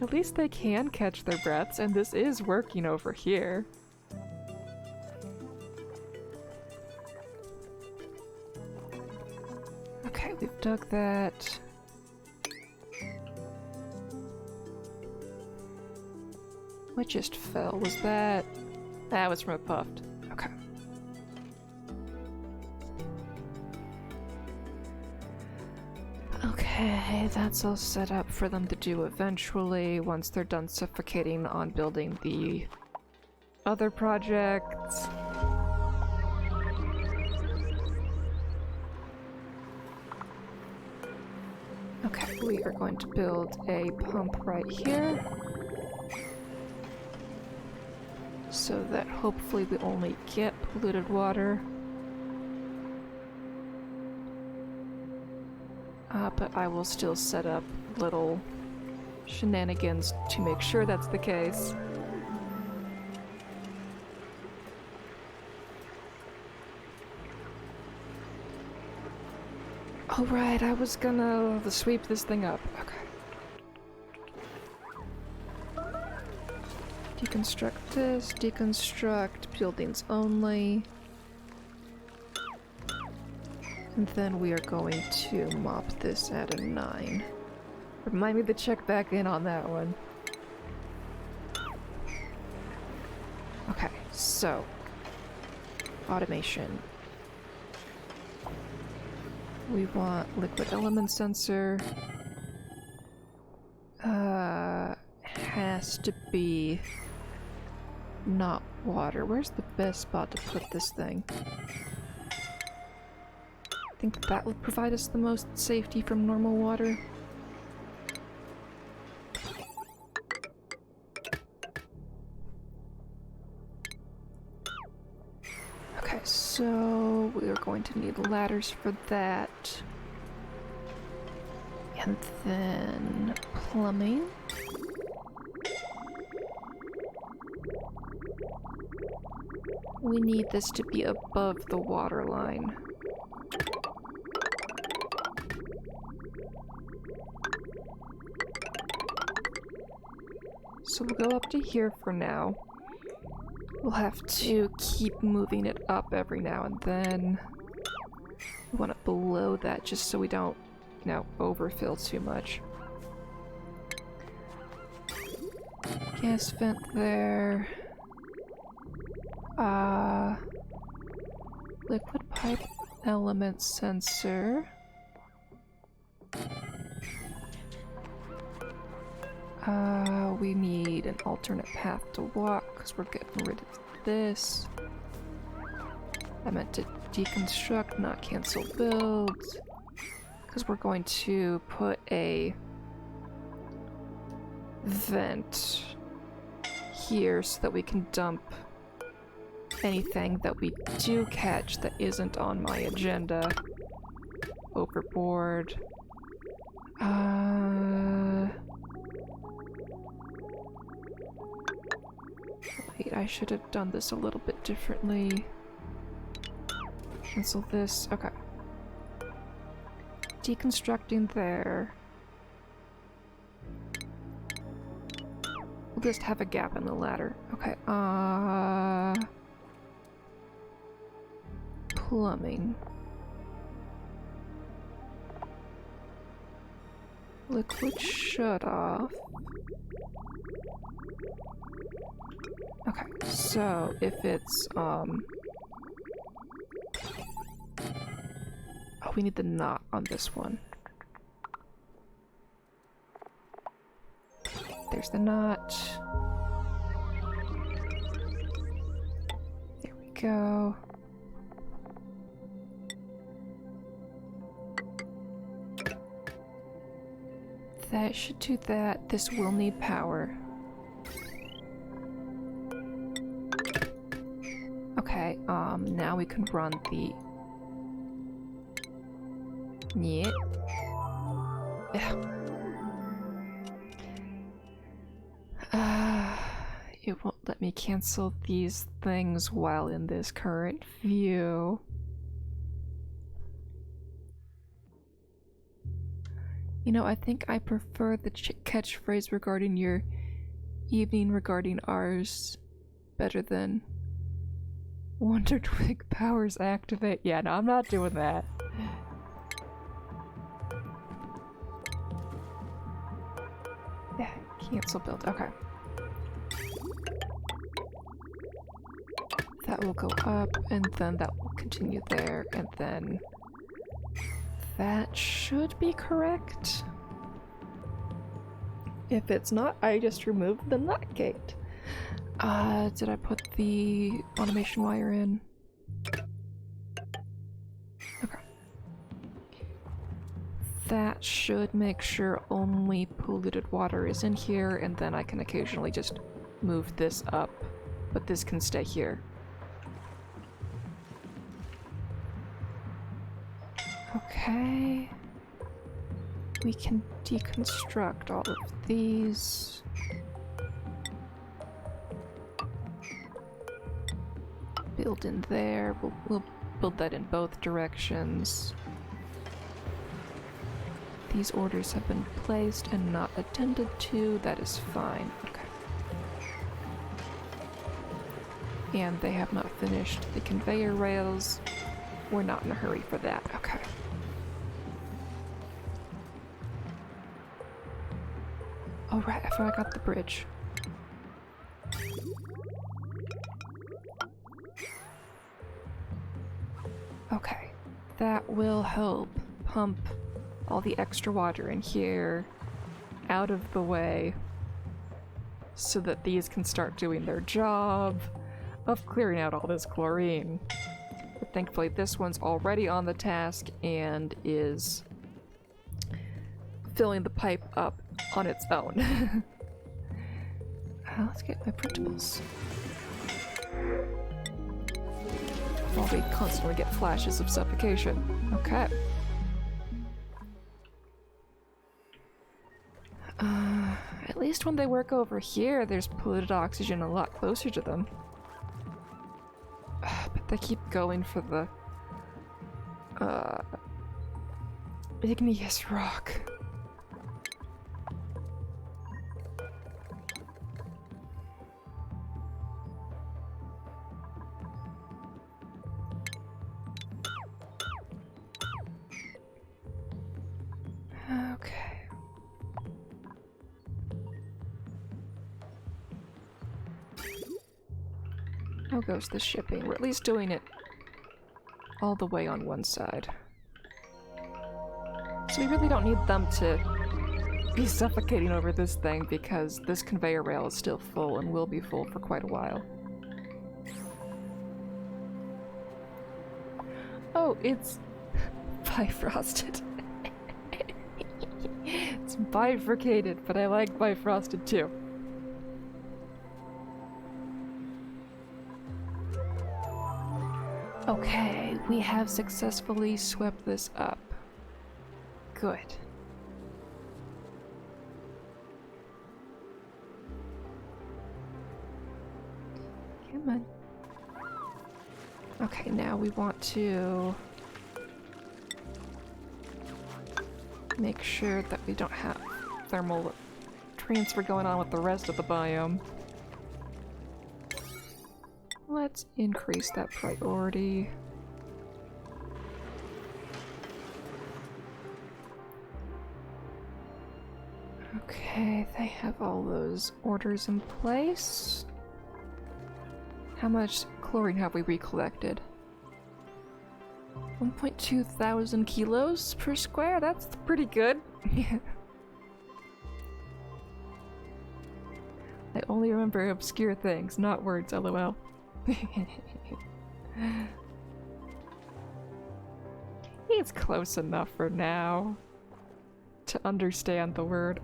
At least they can catch their breaths, and this is working over here. Okay, we've dug that. What just fell? Was that... That was from a puffed. Okay. Okay, that's all set up for them to do eventually once they're done suffocating on building the other projects. Okay, we are going to build a pump right here, so that hopefully we only get polluted water. But I will still set up little shenanigans to make sure that's the case. Oh right, I was gonna sweep this thing up. Okay. Deconstruct this, deconstruct buildings only. And then we are going to mop this at a 9. Remind me to check back in on that one. Okay, so automation. We want liquid element sensor. Has to be not water. Where's the best spot to put this thing? think that will provide us the most safety from normal water. Okay, so we are going to need ladders for that. And then plumbing. We need this to be above the water line. So we'll go up to here for now. We'll have to keep moving it up every now and then. We want it below that just so we don't, you know, overfill too much. Gas vent there. Liquid pipe element sensor. We need an alternate path to walk because we're getting rid of this. I meant to deconstruct, not cancel builds. Because we're going to put a vent here so that we can dump anything that we do catch that isn't on my agenda overboard. Wait, I should have done this a little bit differently. Cancel this. Okay. Deconstructing there. We'll just have a gap in the ladder. Okay, plumbing. Liquid shut off. Okay, so if it's, oh, we need the knot on this one. There's the knot. There we go. That should do that. This will need power. Okay, now we can run the... Yeah. It won't let me cancel these things while in this current view. You know, I think I prefer the catchphrase regarding your evening regarding ours better than Wonder Twig powers activate. Yeah, no, I'm not doing that. Yeah, cancel build. Okay. That will go up, and then that will continue there, and then that should be correct. If it's not, I just removed the nut gate. Did I put the automation wire in? Okay. That should make sure only polluted water is in here, and then I can occasionally just move this up, but this can stay here. Okay. We can deconstruct all of these. Build in there. We'll build that in both directions. These orders have been placed and not attended to. That is fine. Okay. And they have not finished the conveyor rails. We're not in a hurry for that. Okay. Oh right, I forgot the bridge. Okay, that will help pump all the extra water in here out of the way so that these can start doing their job of clearing out all this chlorine. But Thankfully, this one's already on the task and is filling the pipe up on its own. Let's get my printables. While we constantly get flashes of suffocation. Okay. At least when they work over here, there's polluted oxygen a lot closer to them. But they keep going for the igneous rock. Okay. How goes the shipping? We're at least doing it all the way on one side. So we really don't need them to be suffocating over this thing because this conveyor rail is still full and will be full for quite a while. Oh, it's bifrosted. It's bifurcated, but I like bifrosted too. Okay, we have successfully swept this up. Good. Come on. Okay, now we want to make sure that we don't have thermal transfer going on with the rest of the biome. Let's increase that priority. Okay, they have all those orders in place. How much chlorine have we recollected? 1.2 thousand kilos per square? That's pretty good. I only remember obscure things, not words, lol. It's close enough for now to understand the word.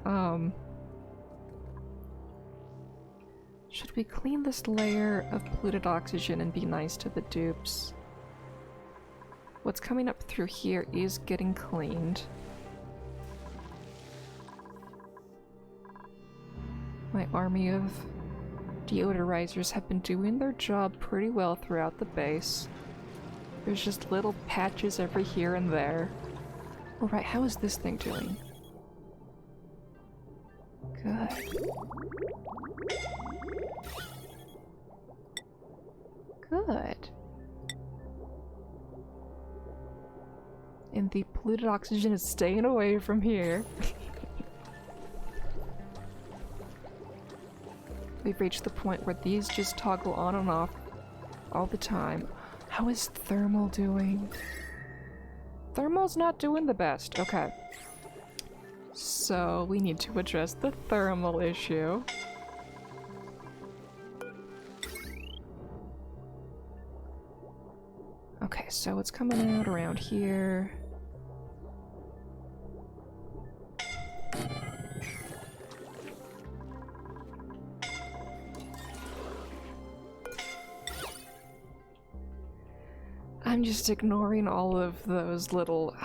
Should we clean this layer of polluted oxygen and be nice to the dupes? What's coming up through here is getting cleaned. My army of deodorizers have been doing their job pretty well throughout the base. There's just little patches every here and there. Alright, how is this thing doing? Good. Good. And the polluted oxygen is staying away from here. We've reached the point where these just toggle on and off all the time. How is thermal doing? Thermal's not doing the best. Okay. So we need to address the thermal issue. Okay, so it's coming out around here. I'm just ignoring all of those little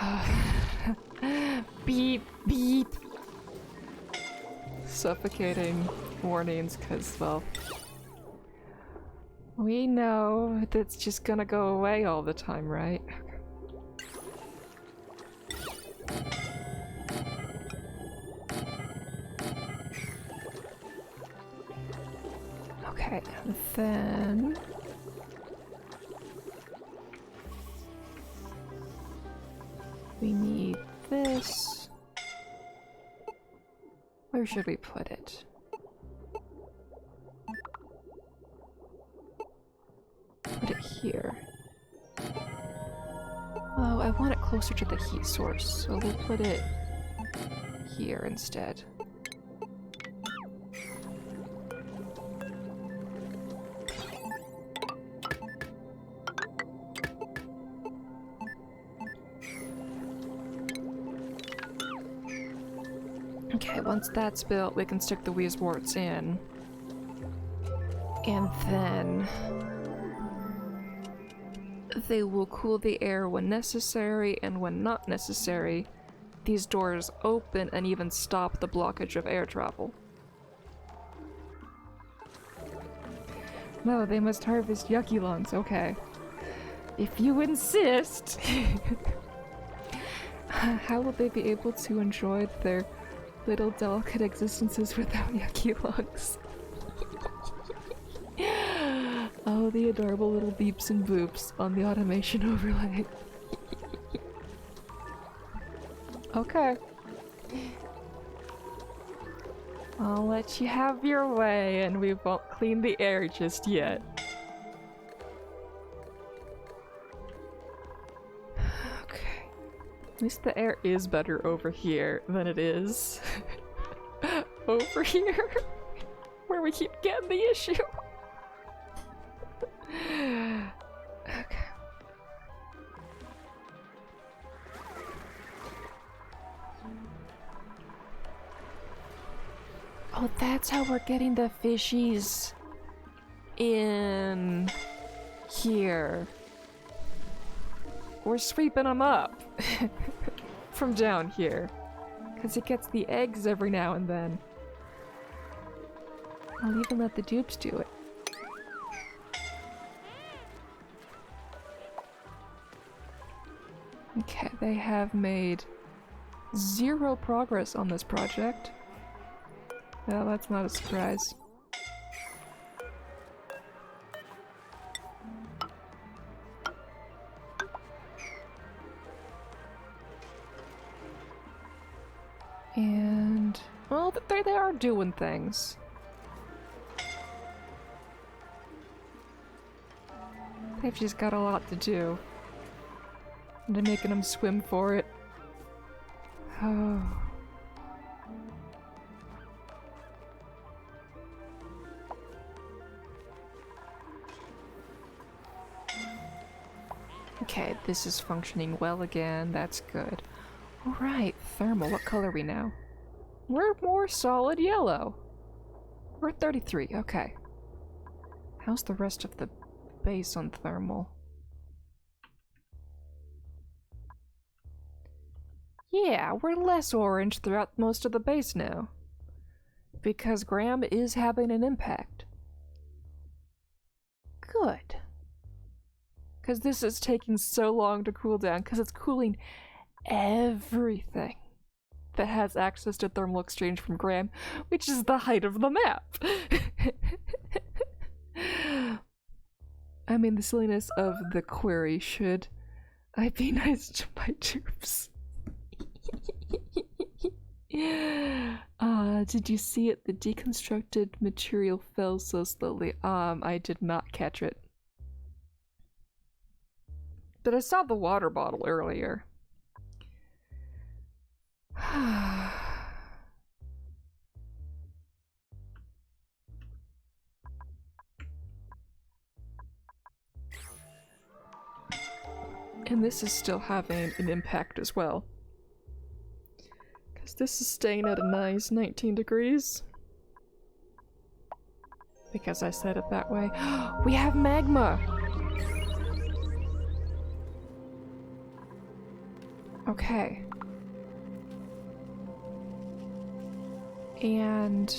beep beep suffocating warnings because, well, we know that's just gonna go away all the time, right? Okay, and then we need this. Where should we put it? Put it here. Oh, I want it closer to the heat source, so we'll put it here instead. Okay, once that's built, we can stick the Wheezeworts in. And then they will cool the air when necessary, and when not necessary, these doors open and even stop the blockage of air travel. No, they must harvest yucky lungs, okay. If you insist! How will they be able to enjoy their little delicate existences without yucky lungs? Oh, the adorable little beeps and boops on the automation overlay. Okay. I'll let you have your way, and we won't clean the air just yet. Okay. At least the air is better over here than it is over here, where we keep getting the issue. Okay. Oh, that's how we're getting the fishies in here. We're sweeping them up from down here, because it gets the eggs every now and then. I'll even let the dupes do it. Okay, they have made 0 progress on this project. Well, that's not a surprise. And, well, they are doing things. They've just got a lot to do. And I'm making them swim for it. Oh. Okay, this is functioning well again. That's good. Alright, thermal. What color are we now? We're more solid yellow. We're 33. Okay. How's the rest of the base on thermal? Yeah, we're less orange throughout most of the base now. Because Graham is having an impact. Good. Because this is taking so long to cool down, because it's cooling everything that has access to thermal exchange from Graham, which is the height of the map. I mean, the silliness of the query, should I be nice to my troops? Did you see it? The deconstructed material fell so slowly. I did not catch it. But I saw the water bottle earlier. And this is still having an impact as well. Because this is staying at a nice 19 degrees. Because I said it that way. We have magma! Okay. And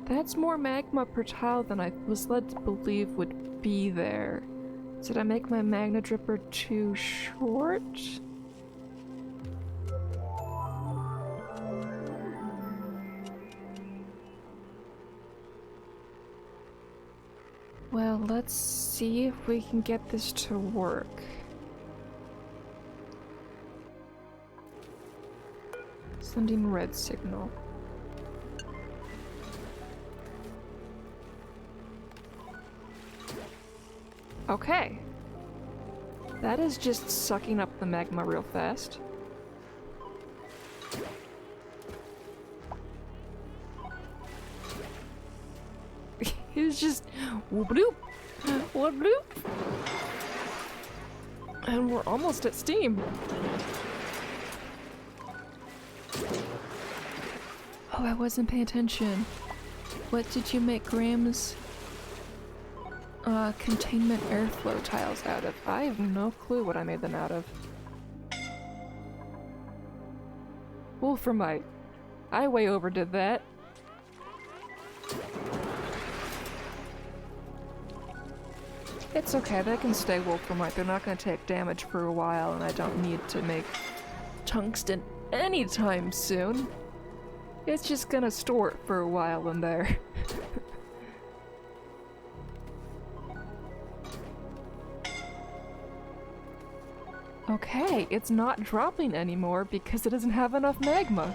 that's more magma per tile than I was led to believe would be there. Did I make my magna dripper too short? Well, let's see if we can get this to work. Sending red signal. Okay. That is just sucking up the magma real fast. It's just whoop bloop, whoop bloop. And we're almost at steam. Oh, I wasn't paying attention. What did you make Graham's containment airflow tiles out of? I have no clue what I made them out of. Wolframite. I way overdid that. It's okay, they can stay Wolframite. They're not going to take damage for a while, and I don't need to make tungsten anytime soon. It's just gonna store it for a while in there. Okay, it's not dropping anymore because it doesn't have enough magma.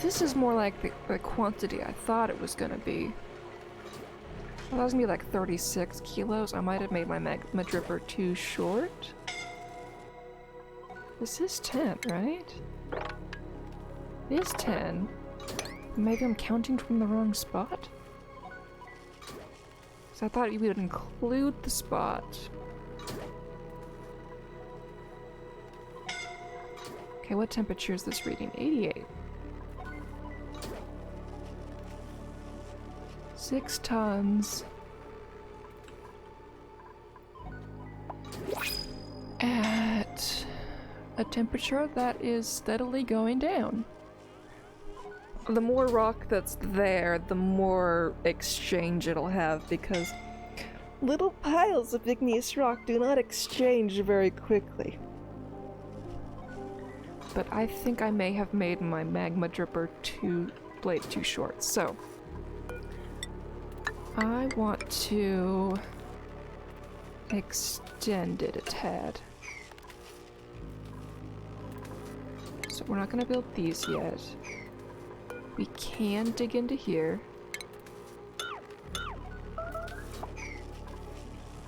This is more like the quantity I thought it was gonna be. Well, that was gonna be like 36 kilos. I might have made my magma dripper too short. This is 10, right? It is 10. Maybe I'm counting from the wrong spot? So I thought you would include the spot. Okay, what temperature is this reading? 88. 6 tons. At a temperature that is steadily going down. The more rock that's there, the more exchange it'll have, because little piles of igneous rock do not exchange very quickly. But I think I may have made my magma dripper blade too short, so I want to extend it a tad. So we're not going to build these yet. We can dig into here.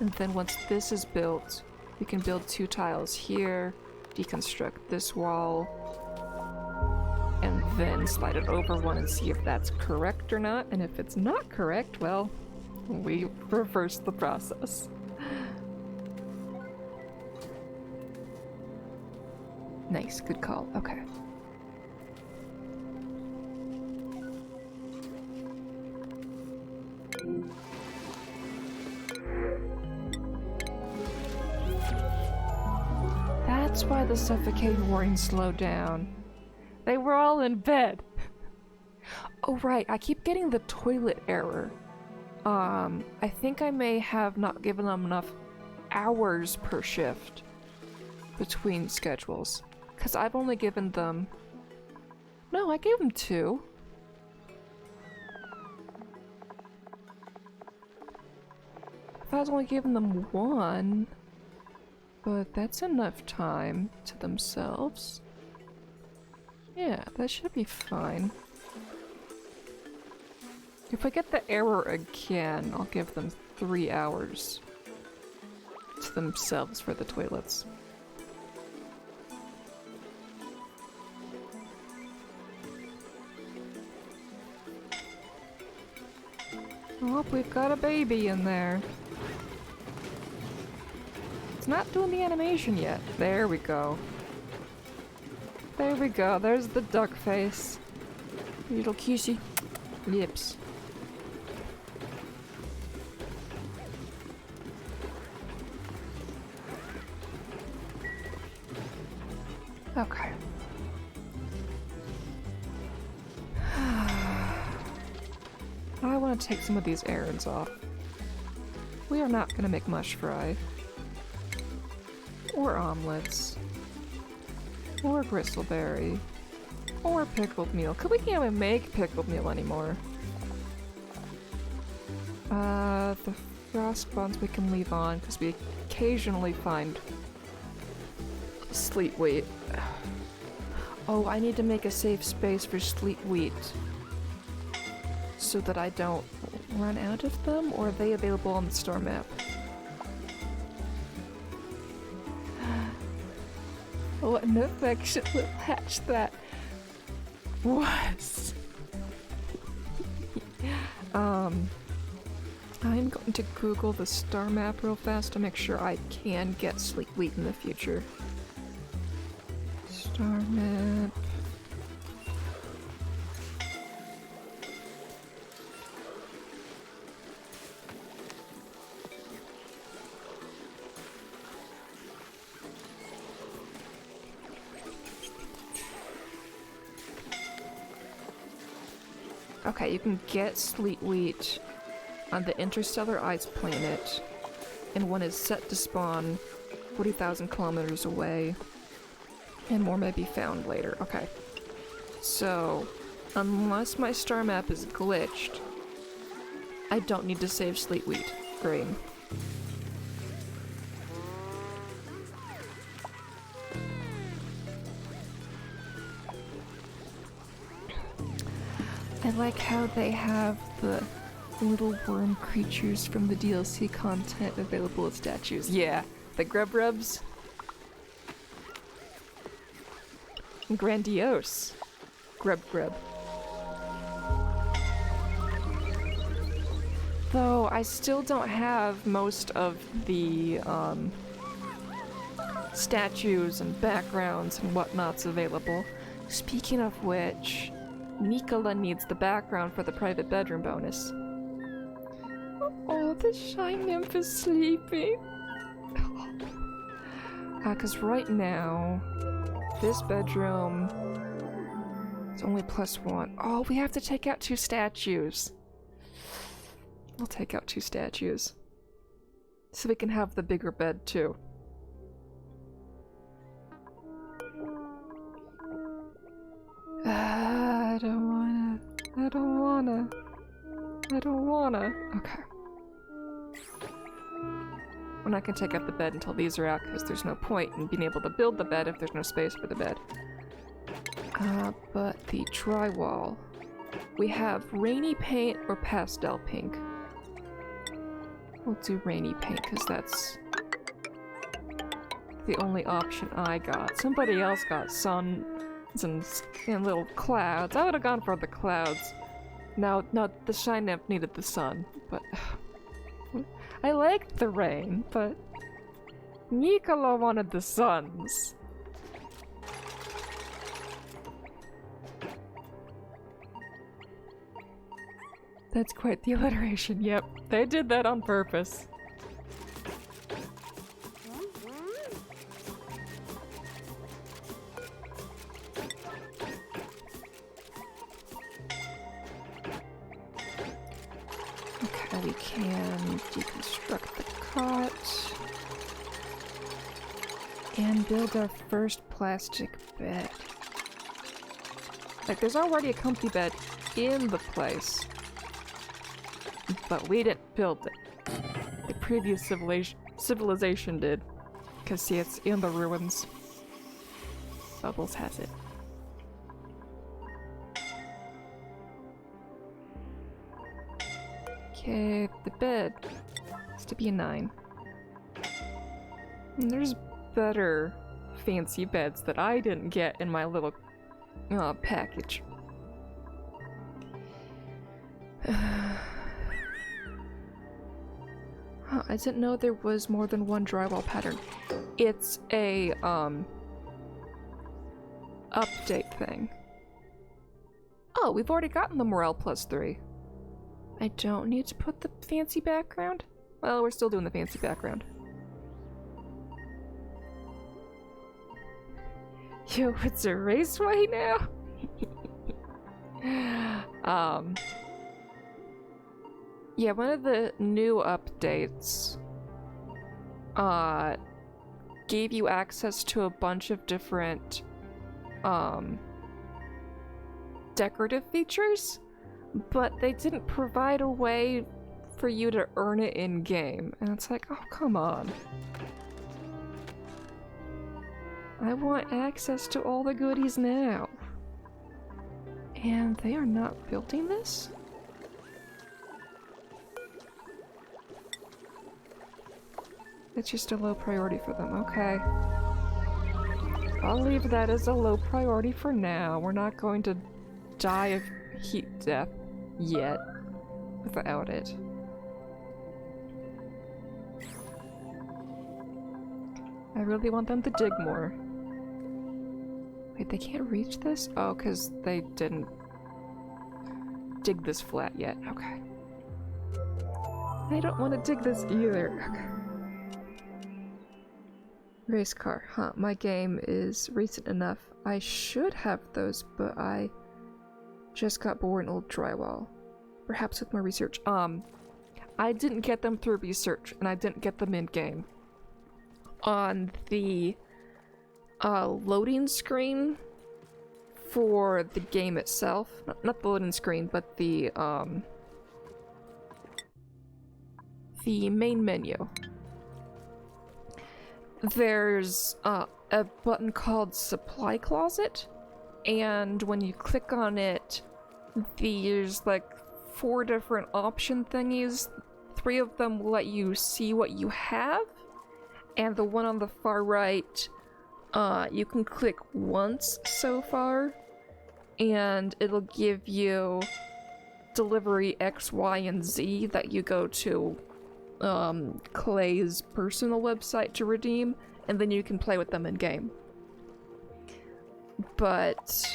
And then once this is built, we can build 2 tiles here, deconstruct this wall, and then slide it over one and see if that's correct or not. And if it's not correct, well, we reverse the process. Nice, good call. Okay. That's why the suffocating warning slowed down. They were all in bed. Oh right, I keep getting the toilet error. I think I may have not given them enough hours per shift between schedules. Because I've only given them... No, I gave them 2. I thought I was only giving them 1. But that's enough time to themselves. Yeah, that should be fine. If I get the error again, I'll give them 3 hours to themselves for the toilets. Oh, we've got a baby in there. It's not doing the animation yet. There we go. There we go. There's the duck face. Little cutie. Lips. Okay. I want to take some of these errands off. We are not going to make mush fry. Or omelets. Or bristleberry. Or pickled meal. Cause we can't even make pickled meal anymore. The frost buns we can leave on because we occasionally find sleet wheat. Oh, I need to make a safe space for sleet wheat so that I don't run out of them, or are they available on the store map? What an affectionate hatch that was. I'm going to Google the star map real fast to make sure I can get sleep wheat in the future. Star map. Okay, you can get sleet wheat on the interstellar ice planet, and one is set to spawn 40,000 kilometers away, and more may be found later. Okay, so unless my star map is glitched, I don't need to save sleet wheat. Great. I like how they have the little worm creatures from the DLC content available as statues. Yeah, the Grubrubs. Grandiose. Grub. Though I still don't have most of the statues and backgrounds and whatnots available. Speaking of which, Mikola needs the background for the private bedroom bonus. Oh, the shy nymph is sleeping. Cause right now, this bedroom is only +1. Oh, we have to take out 2 statues. We'll take out 2 statues. So we can have the bigger bed too. I don't wanna. Okay. We're not gonna take out the bed until these are out, because there's no point in being able to build the bed if there's no space for the bed. But the drywall. We have rainy paint or pastel pink. We'll do rainy paint, because that's the only option I got. Somebody else got sun and little clouds. I would have gone for the clouds. No, the shy nymph needed the sun, but I liked the rain, but Nicola wanted the suns. That's quite the alliteration. Yep, they did that on purpose. Okay, we can deconstruct the cot and build our first plastic bed. Like, there's already a comfy bed in the place, but we didn't build it. The previous civilization did. Because, see, it's in the ruins. Bubbles has it. Okay, the bed has to be a 9. And there's better fancy beds that I didn't get in my little package. I didn't know there was more than one drywall pattern. It's a, update thing. Oh, we've already gotten the morale +3. I don't need to put the fancy background? Well, we're still doing the fancy background. Yo, it's a raceway now? Yeah, one of the new updates gave you access to a bunch of different decorative features, but they didn't provide a way for you to earn it in-game. And it's like, oh, come on. I want access to all the goodies now. And they are not building this? It's just a low priority for them, okay. I'll leave that as a low priority for now. We're not going to die of heat death yet. without it. I really want them to dig more. Wait, they can't reach this? Oh, because they didn't dig this flat yet. Okay. I don't want to dig this either. Okay. Race car. Huh, my game is recent enough. I should have those, but I just got bored in old drywall. Perhaps with more research. I didn't get them through research, and I didn't get them in-game. On the loading screen for the game itself, not the loading screen, but the main menu, there's a button called Supply Closet, and when you click on it, there's like 4 different option thingies. 3 of them will let you see what you have, and the one on the far right, you can click once so far, and it'll give you delivery X, Y, and Z that you go to Clay's personal website to redeem, and then you can play with them in game. But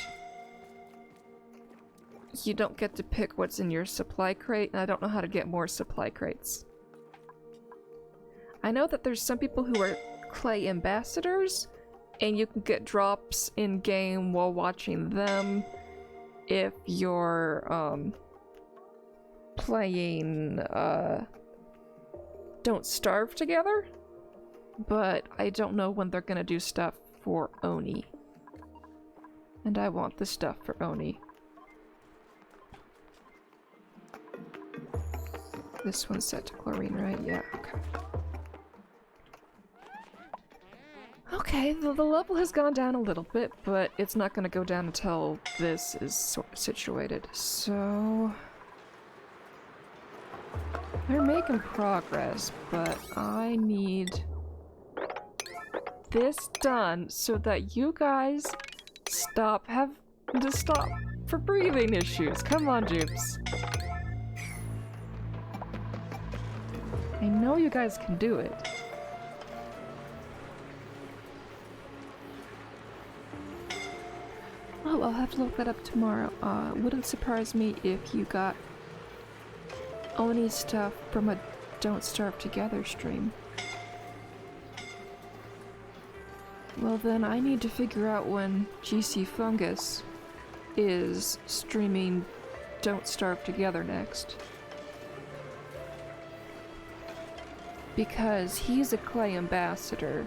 you don't get to pick what's in your supply crate, and I don't know how to get more supply crates. I know that there's some people who are Clay ambassadors, and you can get drops in game while watching them if you're playing Don't Starve together, but I don't know when they're gonna do stuff for Oni. And I want the stuff for Oni. This one's set to chlorine, right? Yeah, okay. Okay, the level has gone down a little bit, but it's not gonna go down until this is situated, so... They're making progress, but I need this done so that you guys stop for breathing issues. Come on, Jupes. I know you guys can do it. Oh, I'll have to look that up tomorrow. Wouldn't surprise me if you got Oni stuff from a Don't Starve Together stream. Well then, I need to figure out when GC Fungus is streaming Don't Starve Together next. Because he's a Clay ambassador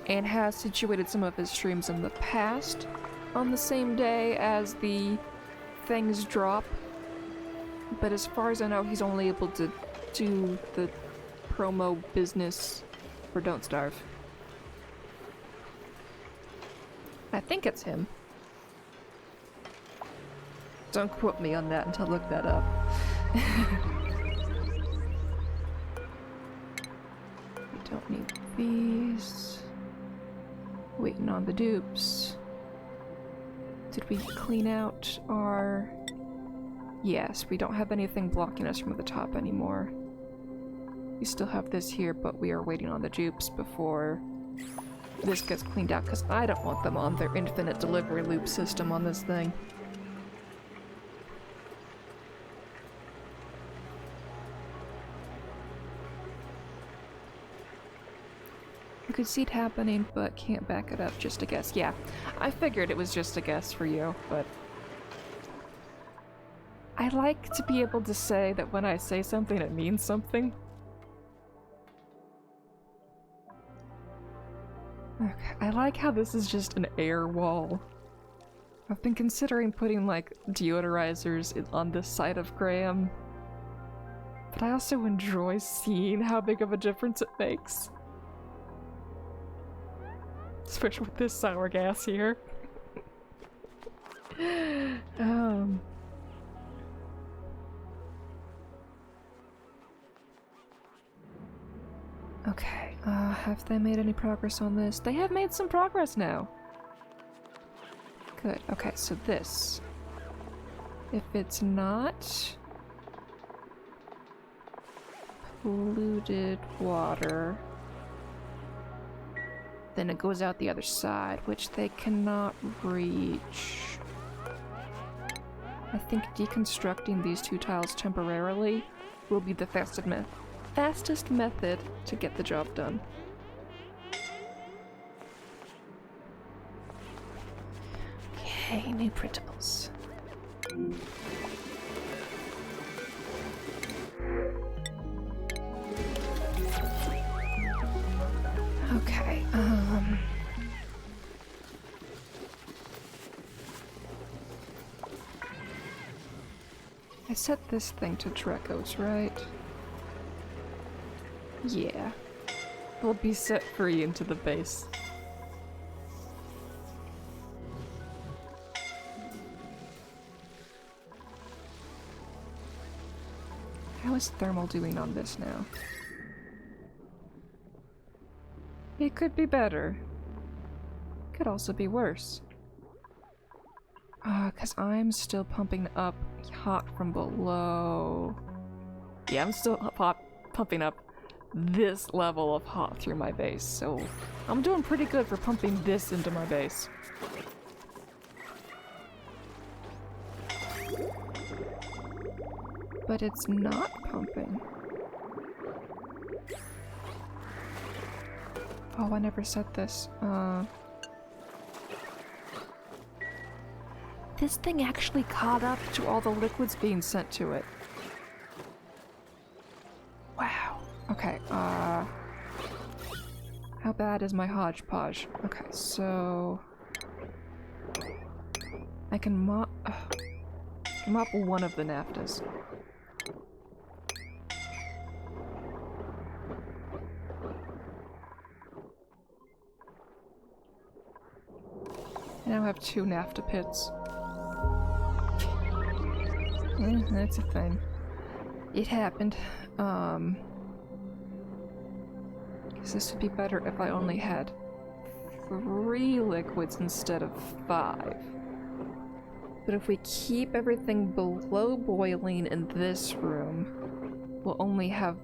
and has situated some of his streams in the past on the same day as the things drop. But as far as I know, he's only able to do the promo business for Don't Starve. I think it's him. Don't quote me on that until I look that up. We don't need these. Waiting on the dupes. Did we clean out our... Yes, we don't have anything blocking us from the top anymore. We still have this here, but we are waiting on the dupes before this gets cleaned out, because I don't want them on their infinite delivery loop system on this thing. I could see it happening, but can't back it up. Just a guess. Yeah, I figured it was just a guess for you, but... I like to be able to say that when I say something, it means something. Okay, I like how this is just an air wall. I've been considering putting, like, deodorizers on this side of Graham. But I also enjoy seeing how big of a difference it makes. Especially with this sour gas here. Okay, have they made any progress on this? They have made some progress now! Good, okay, so this. If it's not polluted water. Then it goes out the other side, which they cannot reach. I think deconstructing these two tiles temporarily will be the fastest method to get the job done. Okay, new printables. Okay, I set this thing to Drecos, right? Yeah. We'll be set free into the base. How is thermal doing on this now? It could be better. Could also be worse. 'Cause I'm still pumping up hot from below. Yeah, I'm still pumping up this level of hot through my base, so I'm doing pretty good for pumping this into my base. But it's not pumping. Oh, I never set this. This thing actually caught up to all the liquids being sent to it. Wow. Okay, how bad is my hodgepodge? Okay, so I can mop one of the NAFTAs. I now have 2 NAFTA pits. That's a thing. It happened. Guess this would be better if I only had 3 liquids instead of 5. But if we keep everything below boiling in this room, we'll only have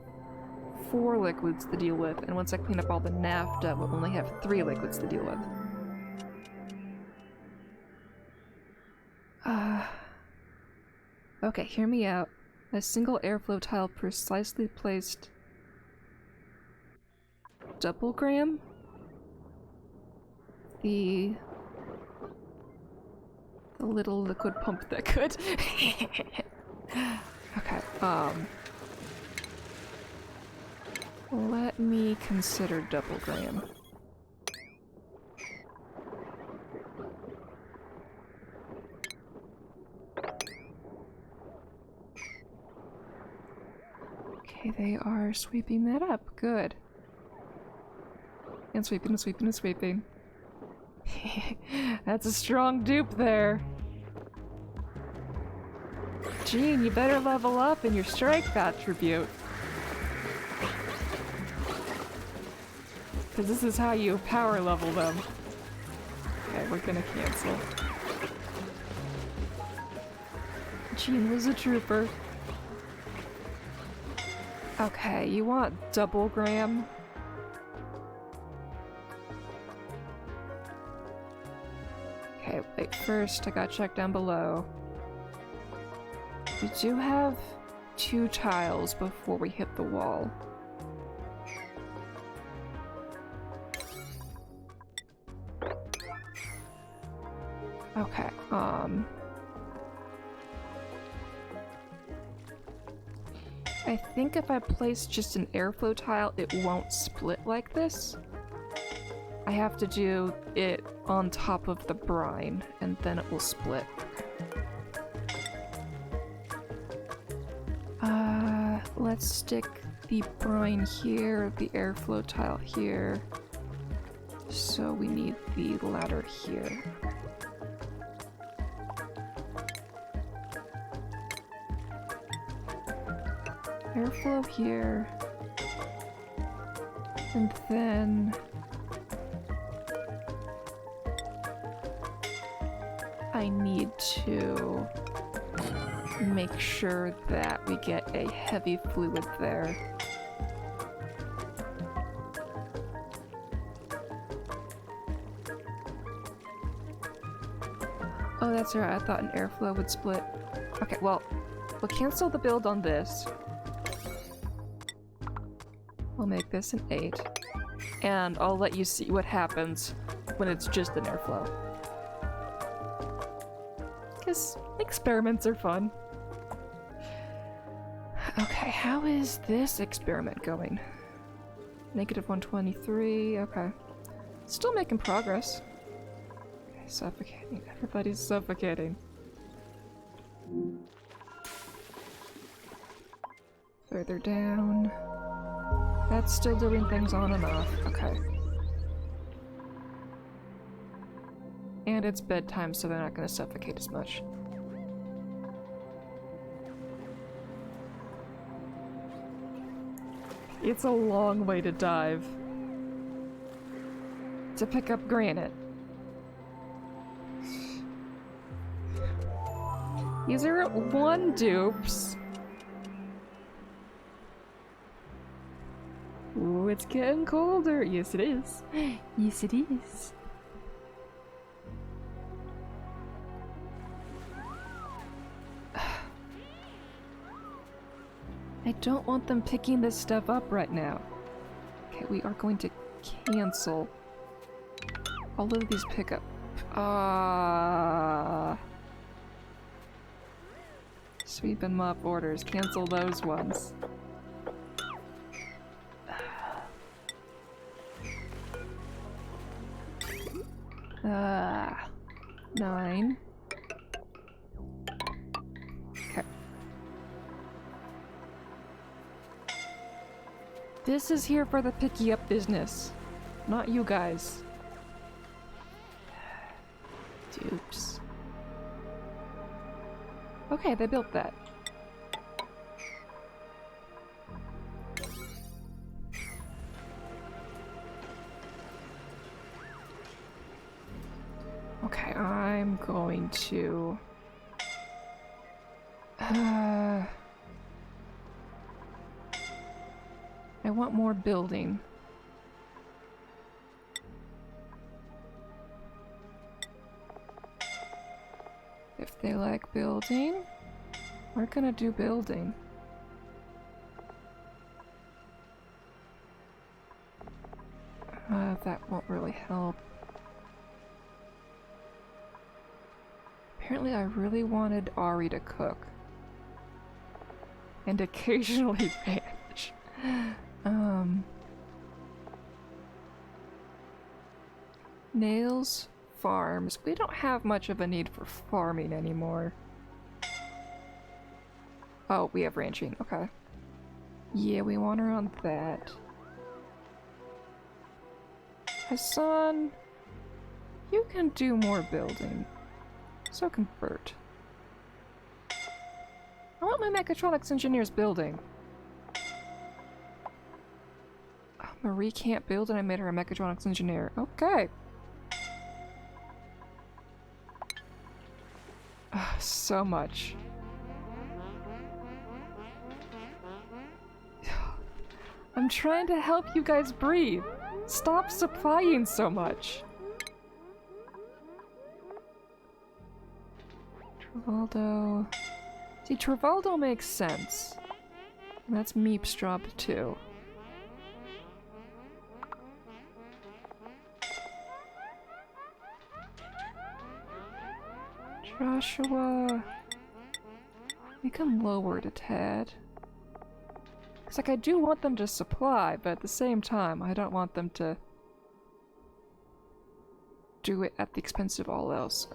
4 liquids to deal with, and once I clean up all the NAFTA, we'll only have 3 liquids to deal with. Okay, hear me out. A single airflow tile precisely placed double gram? The little liquid pump that could. Okay, let me consider double gram. Okay, they are sweeping that up. Good. And sweeping and sweeping and sweeping. That's a strong dupe there. Gene, you better level up in your strength attribute. Because this is how you power level them. Okay, we're gonna cancel. Gene was a trooper. Okay, you want double gram? Okay, wait, first I gotta check down below. We do have 2 tiles before we hit the wall. Okay, I think if I place just an airflow tile, it won't split like this. I have to do it on top of the brine, and then it will split. Let's stick the brine here, the airflow tile here. So we need the ladder here. Airflow here. And then I need to make sure that we get a heavy fluid there. Oh, that's right. I thought an airflow would split. Okay, well, we'll cancel the build on this. We'll make this an 8. And I'll let you see what happens when it's just an airflow. Because experiments are fun. Okay, how is this experiment going? Negative 123, okay. Still making progress. Okay, suffocating. Everybody's suffocating. Further down. That's still doing things on and off. Okay. And it's bedtime, so they're not gonna suffocate as much. It's a long way to dive. To pick up granite. These are 1 dupes. Ooh, it's getting colder. Yes, it is. Yes, it is. I don't want them picking this stuff up right now. Okay, we are going to cancel all of these pickup. Sweep and mop orders. Cancel those ones. 9. Okay. This is here for the picky up business, not you guys. Dupes. Okay, they built that. Okay, I'm going to... I want more building. If they like building, we're gonna do building. That won't really help. Apparently I really wanted Ari to cook. And occasionally ranch. Nails, farms. We don't have much of a need for farming anymore. Oh, we have ranching. Okay. Yeah, we want her on that. Hassan, you can do more building. So can Bert. I want my mechatronics engineers building. Oh, Marie can't build and I made her a mechatronics engineer. Okay. So much. I'm trying to help you guys breathe. Stop supplying so much. Travaldo. See, Travaldo makes sense. And that's Meep's job too. Joshua. We can lower it a tad. It's like I do want them to supply, but at the same time, I don't want them to do it at the expense of all else.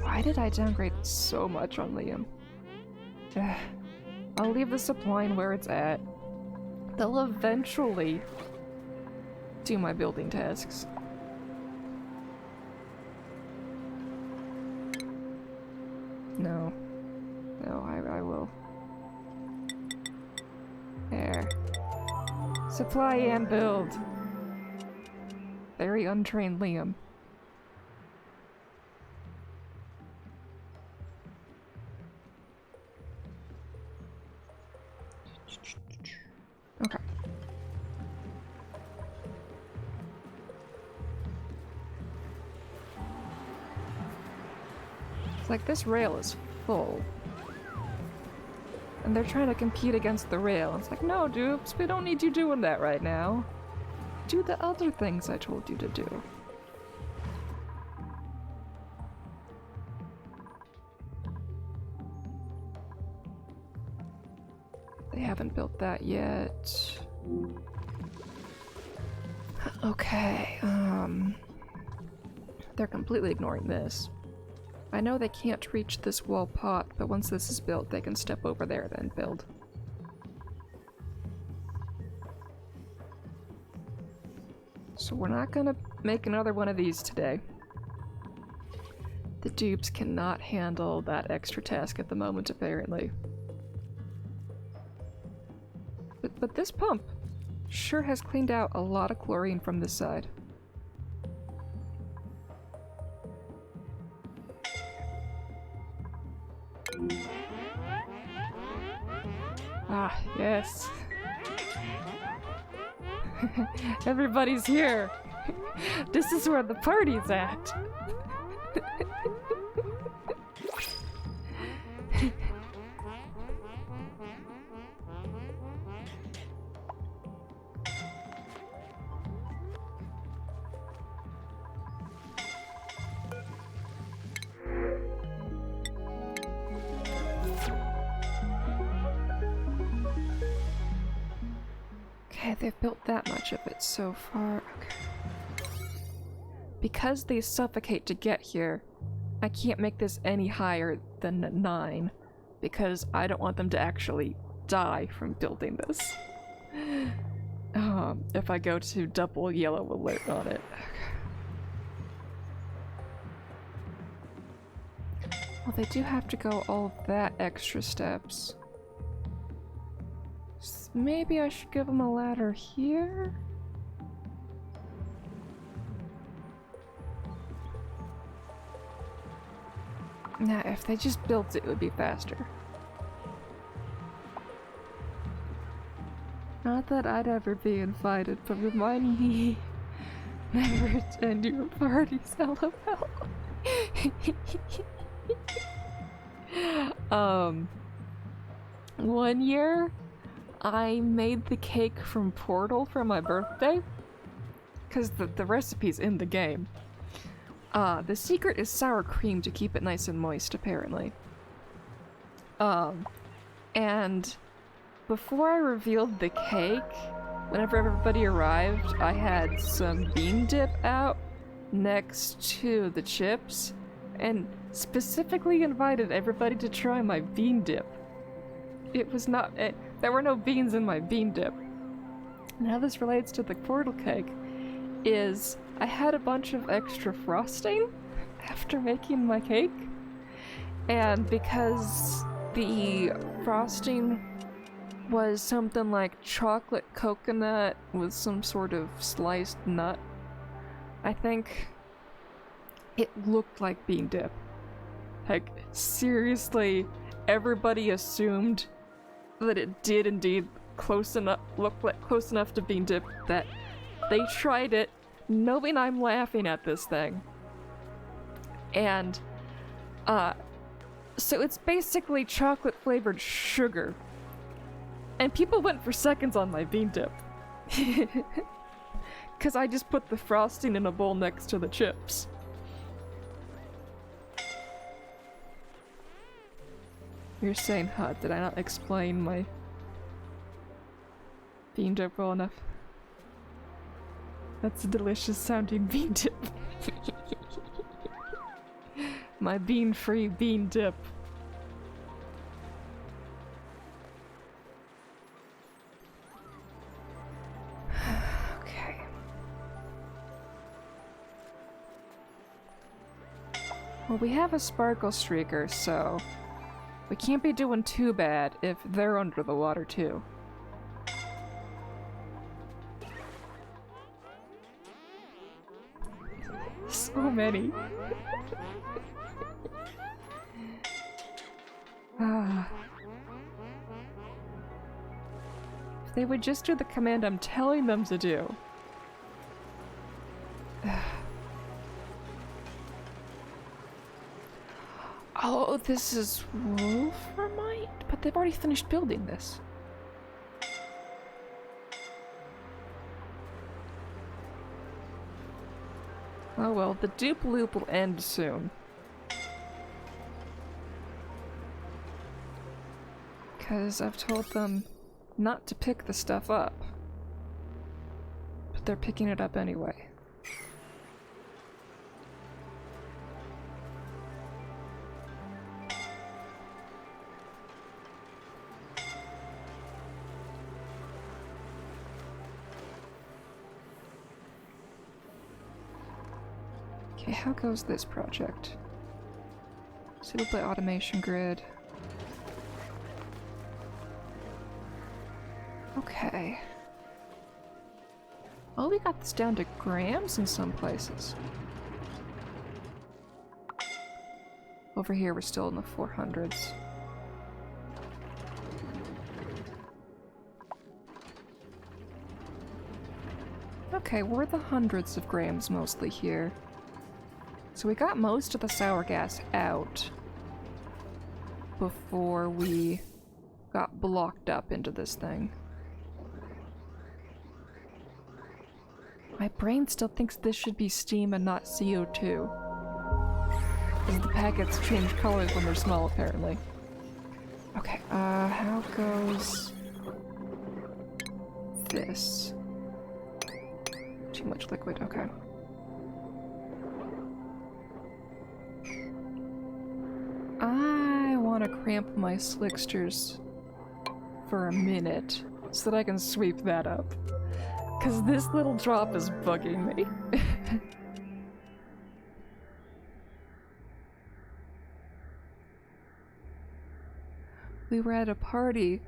Why did I downgrade so much on Liam? I'll leave the supplying where it's at. They'll eventually do my building tasks. No. No, I will. There. Supply and build. Very untrained Liam. Okay. It's like this rail is full. And they're trying to compete against the rail. It's like, no, dupes, we don't need you doing that right now. Do the other things I told you to do. They haven't built that yet. Okay, they're completely ignoring this. I know they can't reach this wall pot, but once this is built, they can step over there then build. So we're not gonna make another one of these today. The dupes cannot handle that extra task at the moment, apparently. But this pump sure has cleaned out a lot of chlorine from this side. Ah, yes. Everybody's here. This is where the party's at. Okay, they've built that much of it so far. Okay. Because they suffocate to get here, I can't make this any higher than 9, because I don't want them to actually die from building this. If I go to double yellow alert on it. Okay. Well, they do have to go all that extra steps. Maybe I should give them a ladder here? Nah, if they just built it, it would be faster. Not that I'd ever be invited, but remind me never attend your parties, LOL. One year, I made the cake from Portal for my birthday, because the recipe's in the game. The secret is sour cream to keep it nice and moist, apparently. And before I revealed the cake, whenever everybody arrived, I had some bean dip out next to the chips, and specifically invited everybody to try my bean dip. It was not- there were no beans in my bean dip. And how this relates to the Portal cake is I had a bunch of extra frosting after making my cake, and because the frosting was something like chocolate coconut with some sort of sliced nut, I think it looked like bean dip. Like, seriously, everybody assumed that it did indeed look like close enough to bean dip that they tried it knowing I'm laughing at this thing. And, so it's basically chocolate flavored sugar. And people went for seconds on my bean dip. Cause I just put the frosting in a bowl next to the chips. You're saying, huh, did I not explain my bean dip well enough? That's a delicious sounding bean dip. My bean-free bean dip. Okay. Well, we have a sparkle streaker, so we can't be doing too bad if they're under the water too. So many. If they would just do the command I'm telling them to do. Oh, this is wolframite? But they've already finished building this. Oh well, the dupe loop will end soon. Because I've told them not to pick the stuff up. But they're picking it up anyway. Okay, how goes this project? Single play automation grid. Okay. Oh, we got this down to grams in some places. Over here, we're still in the 400s. Okay, we're the hundreds of grams mostly here. So we got most of the sour gas out before we got blocked up into this thing. My brain still thinks this should be steam and not CO2. Because the packets change colors when they're small, apparently. Okay, how goes this? Too much liquid, okay. I want to cramp my slicksters for a minute so that I can sweep that up. Because this little drop is bugging me. We were at a party.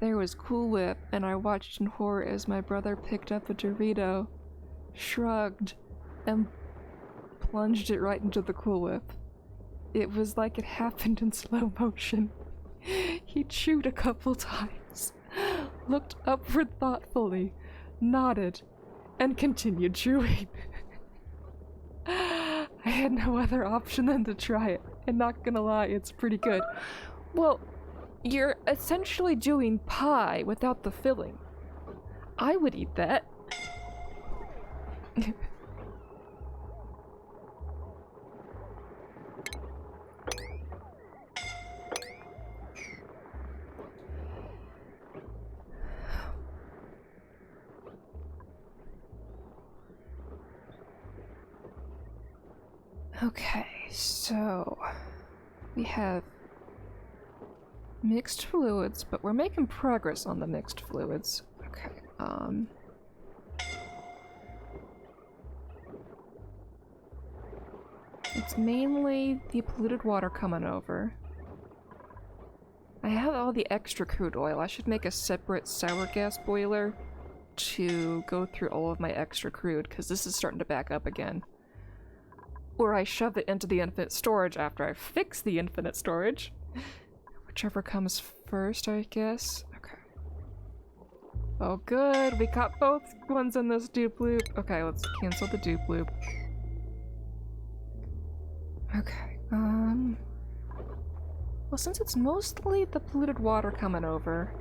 There was Cool Whip, and I watched in horror as my brother picked up a Dorito, shrugged, and plunged it right into the Cool Whip. It was like it happened in slow motion. He chewed a couple times, looked upward thoughtfully, nodded, and continued chewing. I had no other option than to try it, and not gonna lie, it's pretty good. Well, you're essentially doing pie without the filling. I would eat that. Okay, so we have mixed fluids, but we're making progress on the mixed fluids. Okay, it's mainly the polluted water coming over. I have all the extra crude oil. I should make a separate sour gas boiler to go through all of my extra crude, because this is starting to back up again. Or I shove it into the infinite storage after I fix the infinite storage. Whichever comes first, I guess. Okay. Oh good, we got both ones in this dupe loop. Okay, let's cancel the dupe loop. Okay, well, since it's mostly the polluted water coming over,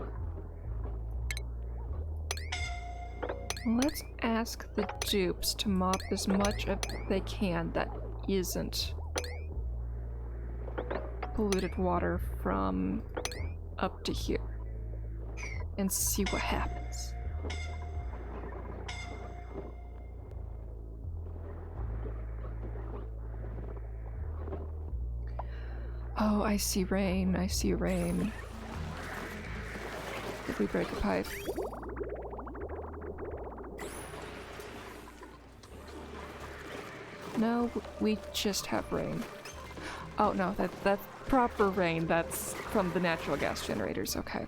let's ask the dupes to mop as much as they can that isn't polluted water from up to here, and see what happens. Oh, I see rain, I see rain. If we break a pipe. No, we just have rain. Oh no, that's proper rain. That's from the natural gas generators, okay.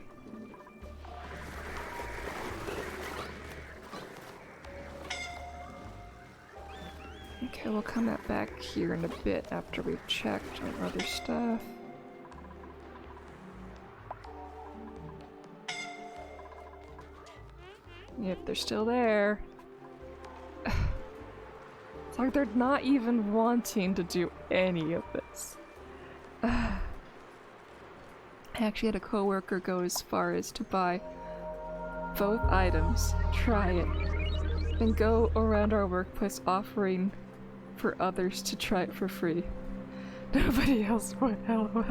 Okay, we'll come back here in a bit after we've checked on other stuff. If they're still there. It's like they're not even wanting to do any of this. I actually had a coworker go as far as to buy both items, try it, and go around our workplace offering for others to try it for free. Nobody else would, lol.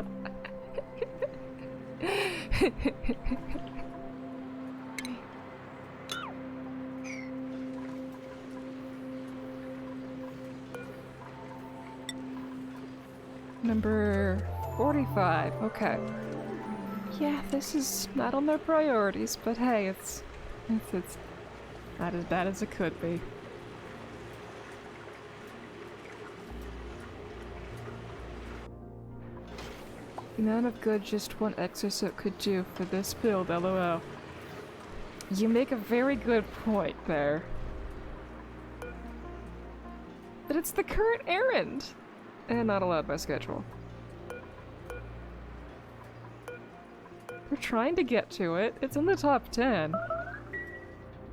Number 45, okay. Yeah, this is not on their priorities, but hey, it's not as bad as it could be. The amount of good just one exosuit could do for this build, lol. You make a very good point there. But it's the current errand! And not allowed by schedule. We're trying to get to it. It's in the top 10.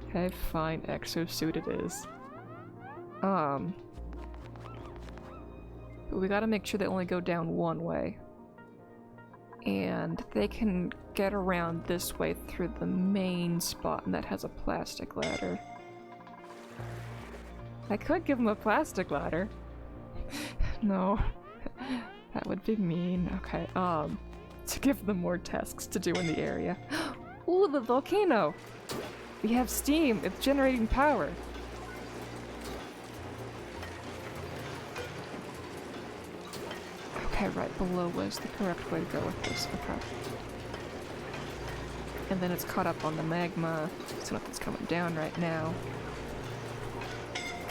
Okay, fine. Exosuit it is. But we gotta make sure they only go down one way. And they can get around this way through the main spot, and that has a plastic ladder. I could give them a plastic ladder. No. That would be mean. Okay, to give them more tasks to do in the area. Ooh, the volcano! We have steam. It's generating power. Okay, right below was the correct way to go with this. Okay. And then it's caught up on the magma, so nothing's coming down right now.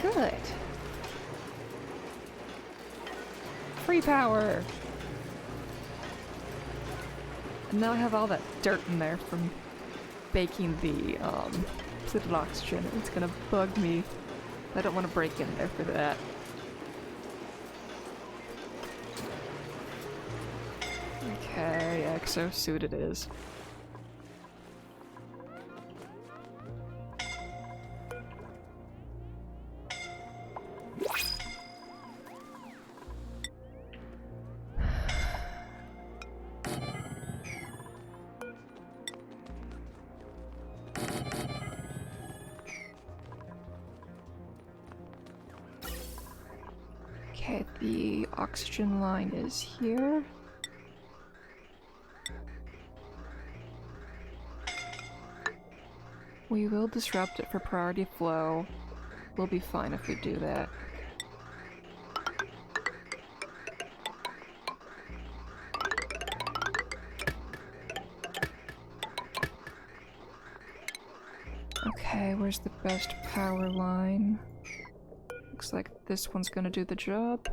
Good. Free power! And now I have all that dirt in there from baking the polluted oxygen. It's gonna bug me. I don't want to break in there for that. Okay, exosuit it is. Okay, the oxygen line is here. We will disrupt it for priority flow. We'll be fine if we do that. Okay, where's the best power line? Looks like this one's gonna do the job.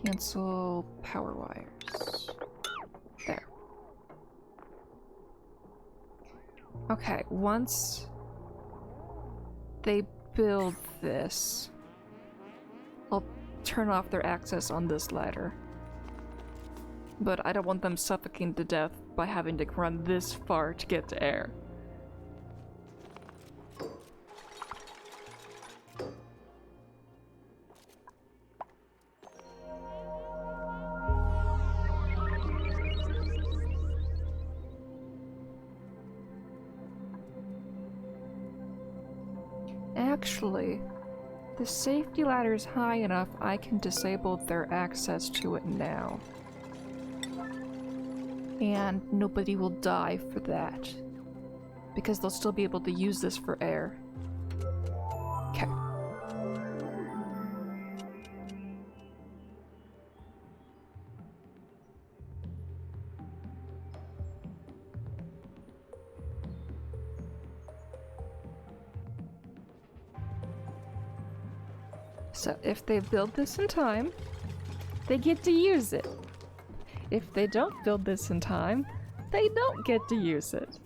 Cancel power wires. There. Okay, once they build this, I'll turn off their access on this ladder. But I don't want them suffocating to death by having to run this far to get to air. Actually, the safety ladder is high enough I can disable their access to it now. And nobody will die for that. Because they'll still be able to use this for air. Okay. So if they build this in time, they get to use it. If they don't build this in time, they don't get to use it.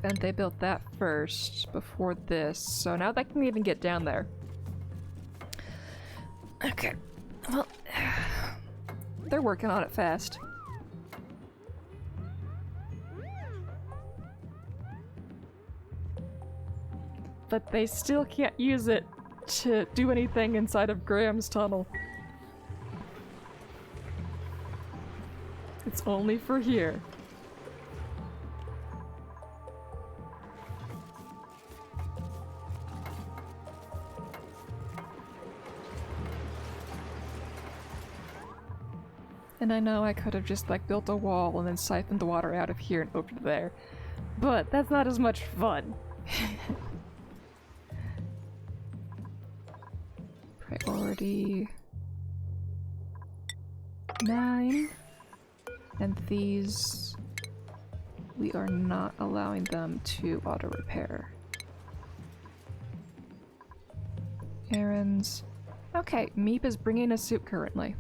And they built that first before this, so now they can even get down there. Okay, well, they're working on it fast. but they still can't use it to do anything inside of Graham's tunnel. It's only for here. And I know I could have just like built a wall and then siphoned the water out of here and over there, but that's not as much fun. Priority 9. And these, we are not allowing them to auto repair. Errands. Okay, Meep is bringing a suit currently.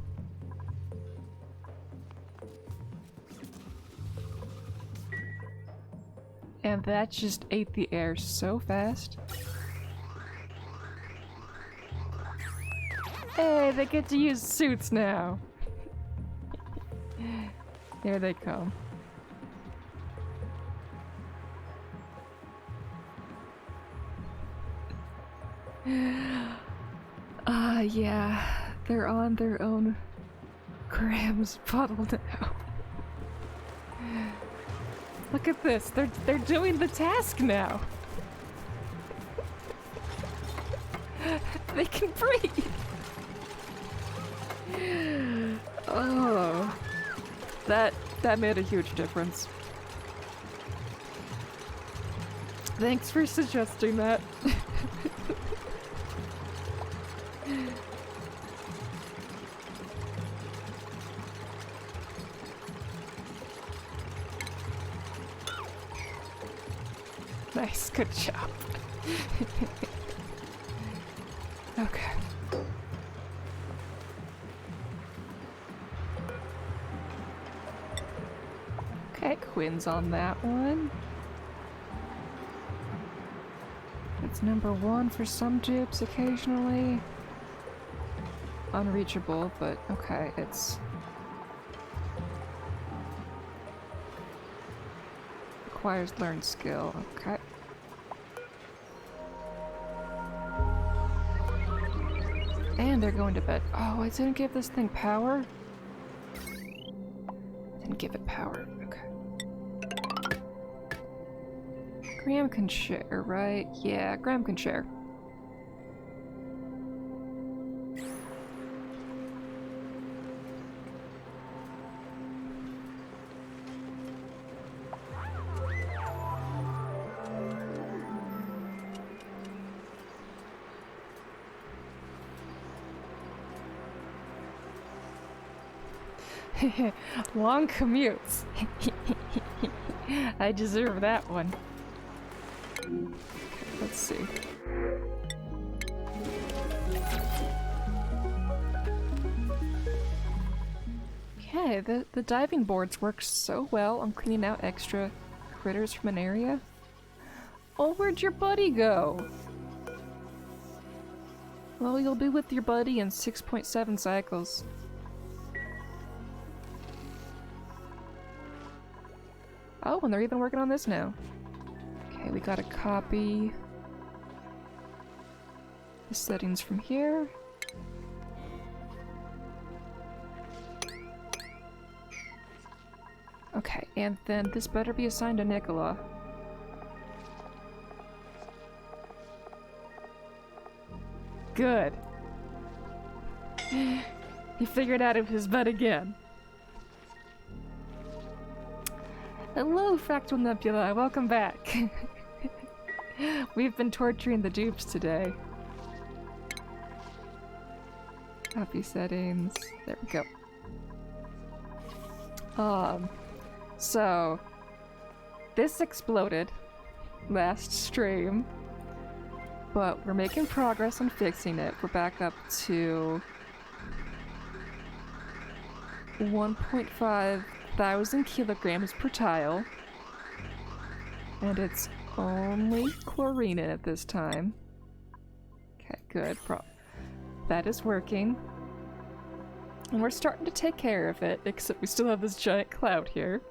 And that just ate the air so fast. Hey, they get to use suits now. Here they come. Yeah, they're on their own Graham's puddle now. Look at this, they're doing the task now. They can breathe. Oh, that made a huge difference. Thanks for suggesting that. Nice, good job. Okay. Okay, Quinn's on that one. It's number 1 for some dupes occasionally. Unreachable, but okay, it's... requires learned skill, okay. And they're going to bed. Oh, I didn't give this thing power? Didn't give it power, okay. Graham can share, right? Yeah, Graham can share. Long commutes. I deserve that one. Let's see. Okay, the diving boards work so well on cleaning out extra critters from an area. Oh, where'd your buddy go? Well, you'll be with your buddy in 6.7 cycles. Oh, and they're even working on this now. Okay, we gotta copy the settings from here. Okay, and then this better be assigned to Nicola. Good. He figured out of his bed again. Hello, Fractal Nebula, welcome back. We've been torturing the dupes today. Copy settings. There we go. So this exploded last stream, but we're making progress on fixing it. We're back up to 1.5 thousand kilograms per tile, and it's only chlorine in it this time. Okay, good. That is working, and we're starting to take care of it, except we still have this giant cloud here,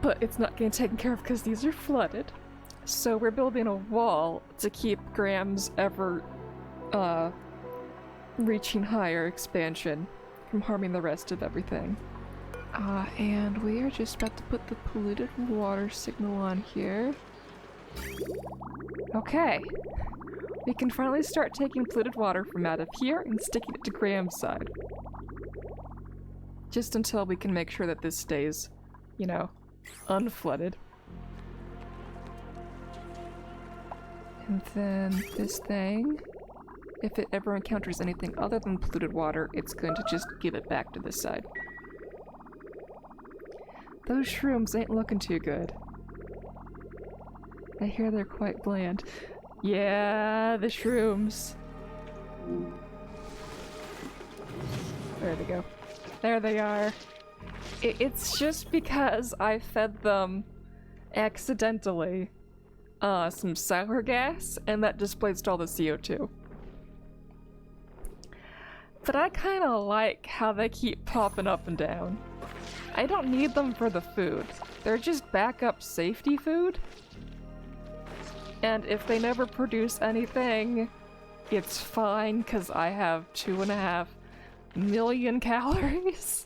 but it's not getting taken care of because these are flooded. So we're building a wall to keep Graham's ever, reaching higher expansion from harming the rest of everything. And we are just about to put the polluted water signal on here. Okay. We can finally start taking polluted water from out of here and sticking it to Graham's side. Just until we can make sure that this stays, you know, unflooded. And then this thing, if it ever encounters anything other than polluted water, it's going to just give it back to this side. Those shrooms ain't looking too good. I hear they're quite bland. Yeah, the shrooms. There they go. There they are. It's just because I fed them accidentally some sour gas, and that displaced all the CO2. But I kind of like how they keep popping up and down. I don't need them for the food. They're just backup safety food. And if they never produce anything, it's fine, because I have 2.5 million calories.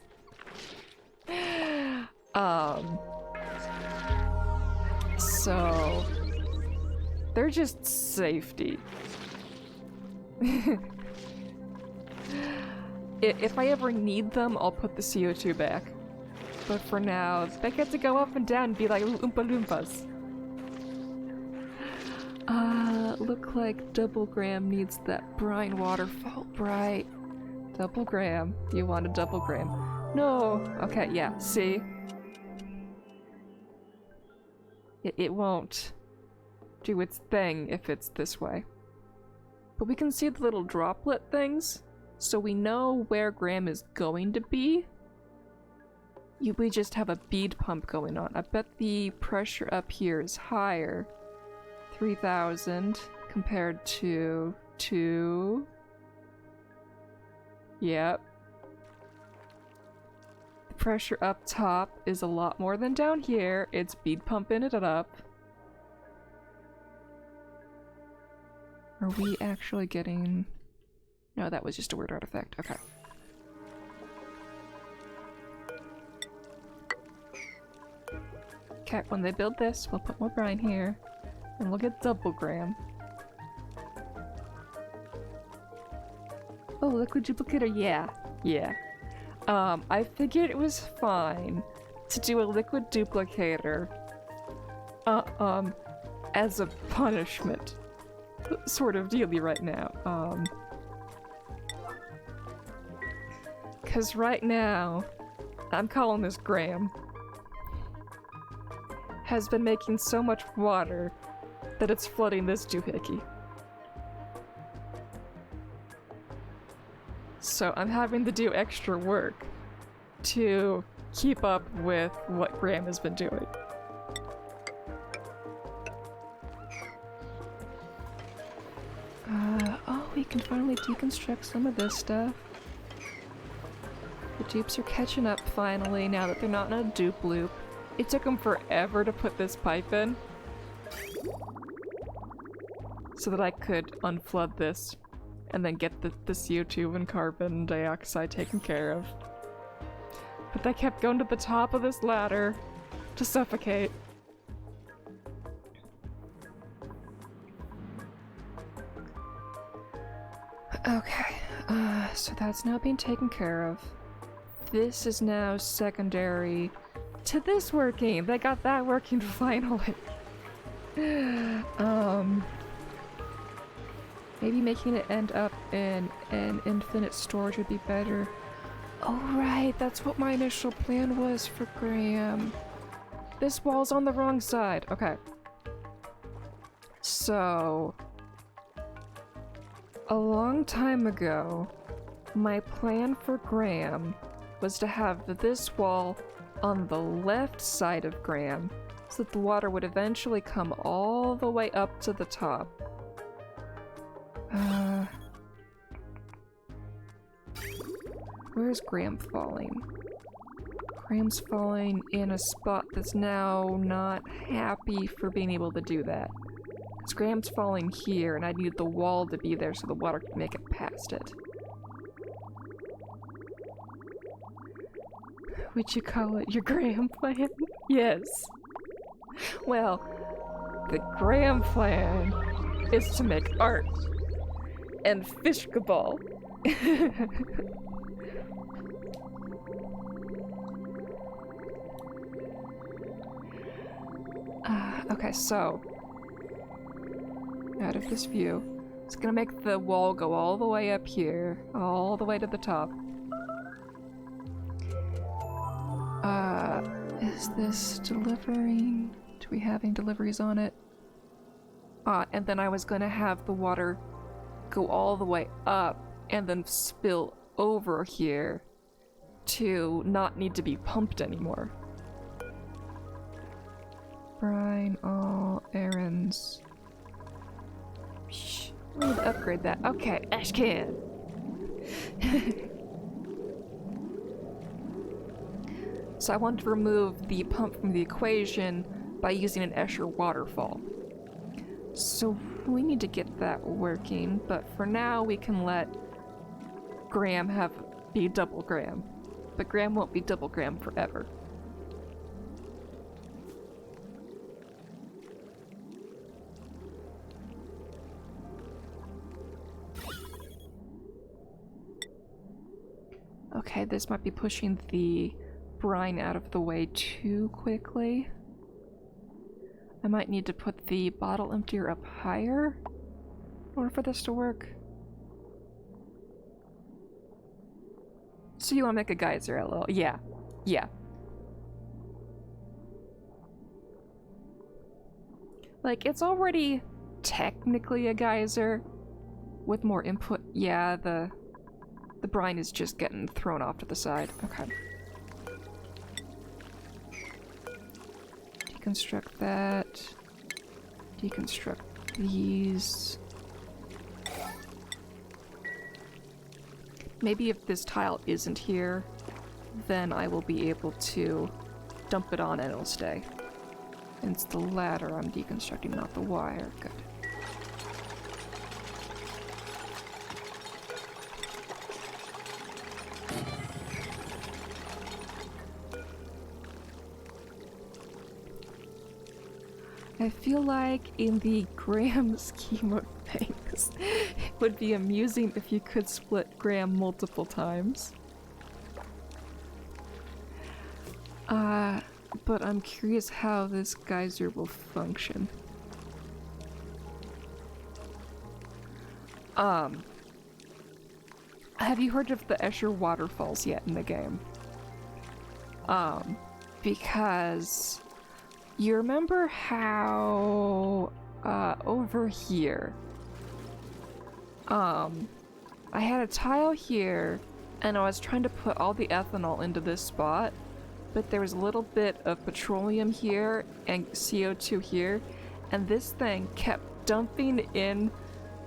So they're just safety. If I ever need them, I'll put the CO2 back. But for now, they get to go up and down and be like Oompa Loompas. Look like Double Graham needs that brine waterfall bright. Double Graham, you want a Double Graham? No! Okay, yeah, see? It won't do its thing if it's this way. But we can see the little droplet things, so we know where Graham is going to be. We just have a bead pump going on. I bet the pressure up here is higher. 3,000 compared to 2. Yep. The pressure up top is a lot more than down here. It's bead pumping it up. Are we actually getting... No, that was just a weird artifact. Okay. Okay, when they build this, we'll put more brine here. And we'll get Double Graham. Oh, liquid duplicator, yeah. Yeah. I figured it was fine to do a liquid duplicator as a punishment sort of dealy right now. Cause right now, I'm calling this Graham, has been making so much water that it's flooding this doohickey. So I'm having to do extra work to keep up with what Graham has been doing. Oh, we can finally deconstruct some of this stuff. The dupes are catching up finally now that they're not in a dupe loop. It took them forever to put this pipe in so that I could unflood this and then get the CO2 and carbon dioxide taken care of. But they kept going to the top of this ladder to suffocate. Okay, so that's now being taken care of. This is now secondary to this working. They got that working finally. Maybe making it end up in an infinite storage would be better. Oh right, that's what my initial plan was for Graham. This wall's on the wrong side. Okay. So, a long time ago, my plan for Graham was to have this wall on the left side of Graham, so that the water would eventually come all the way up to the top. Where's Graham falling? Graham's falling in a spot that's now not happy for being able to do that. Because Graham's falling here, and I need the wall to be there so the water can make it past it. Would you call it your Graham plan? Yes. Well, the Graham plan is to make art and fish cabal. Okay, so out of this view, it's gonna make the wall go all the way up here, all the way to the top. Is this delivering? Do we have any deliveries on it? And then I was gonna have the water go all the way up and then spill over here to not need to be pumped anymore. Brine, all errands. Shh, we need to upgrade that. Okay, Ashcan. So I want to remove the pump from the equation by using an Escher waterfall. So we need to get that working, but for now we can let Graham be double Graham. But Graham won't be double Graham forever. Okay, this might be pushing the brine out of the way too quickly. I might need to put the bottle emptier up higher in order for this to work. So you want to make a geyser, LL? Yeah. Yeah. Like, it's already technically a geyser with more input. Yeah, the brine is just getting thrown off to the side. Okay. Deconstruct that. Deconstruct these. Maybe if this tile isn't here, then I will be able to dump it on and it'll stay. And it's the ladder I'm deconstructing, not the wire. Good. I feel like in the Graham scheme of things, it would be amusing if you could split Graham multiple times. But I'm curious how this geyser will function. Have you heard of the Escher waterfalls yet in the game? Because you remember how over here I had a tile here and I was trying to put all the ethanol into this spot, but there was a little bit of petroleum here and CO2 here, and this thing kept dumping in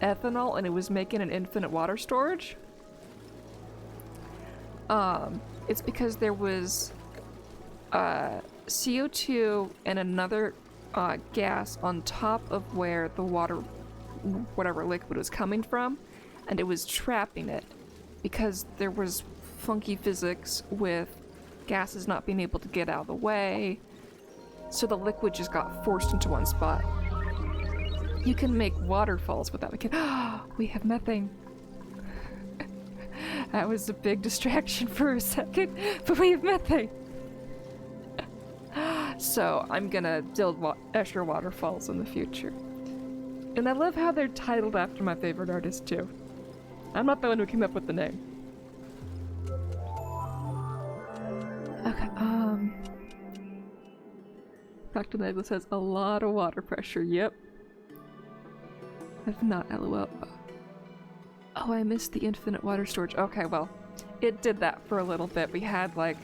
ethanol and it was making an infinite water storage. It's because there was CO2 and another gas on top of where the water, whatever liquid was coming from, and it was trapping it because there was funky physics with gases not being able to get out of the way, so the liquid just got forced into one spot. You can make waterfalls with that. We have methane. That was a big distraction for a second, but we have methane. So I'm gonna build Escher waterfalls in the future. And I love how they're titled after my favorite artist too. I'm not the one who came up with the name. Okay, Dr. Douglas has a lot of water pressure, yep. I've not LOL. Oh, I missed the infinite water storage. Okay, well, it did that for a little bit. We had like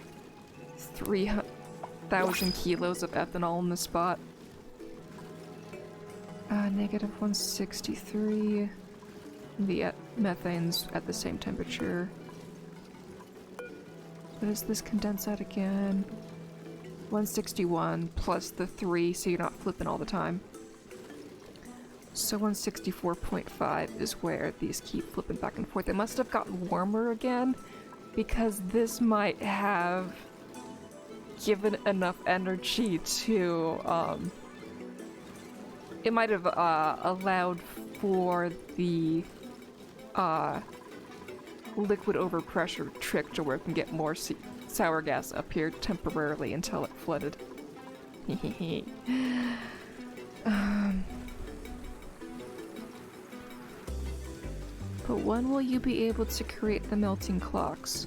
3,000 kilos of ethanol in the spot. Negative 163. The methane's at the same temperature. What does this condense at again? 161 plus the 3, so you're not flipping all the time. So 164.5 is where these keep flipping back and forth. It must have gotten warmer again, because this might have given enough energy to, it might have allowed for the liquid overpressure trick to work and get more sour gas up here temporarily until it flooded. But when will you be able to create the melting clocks?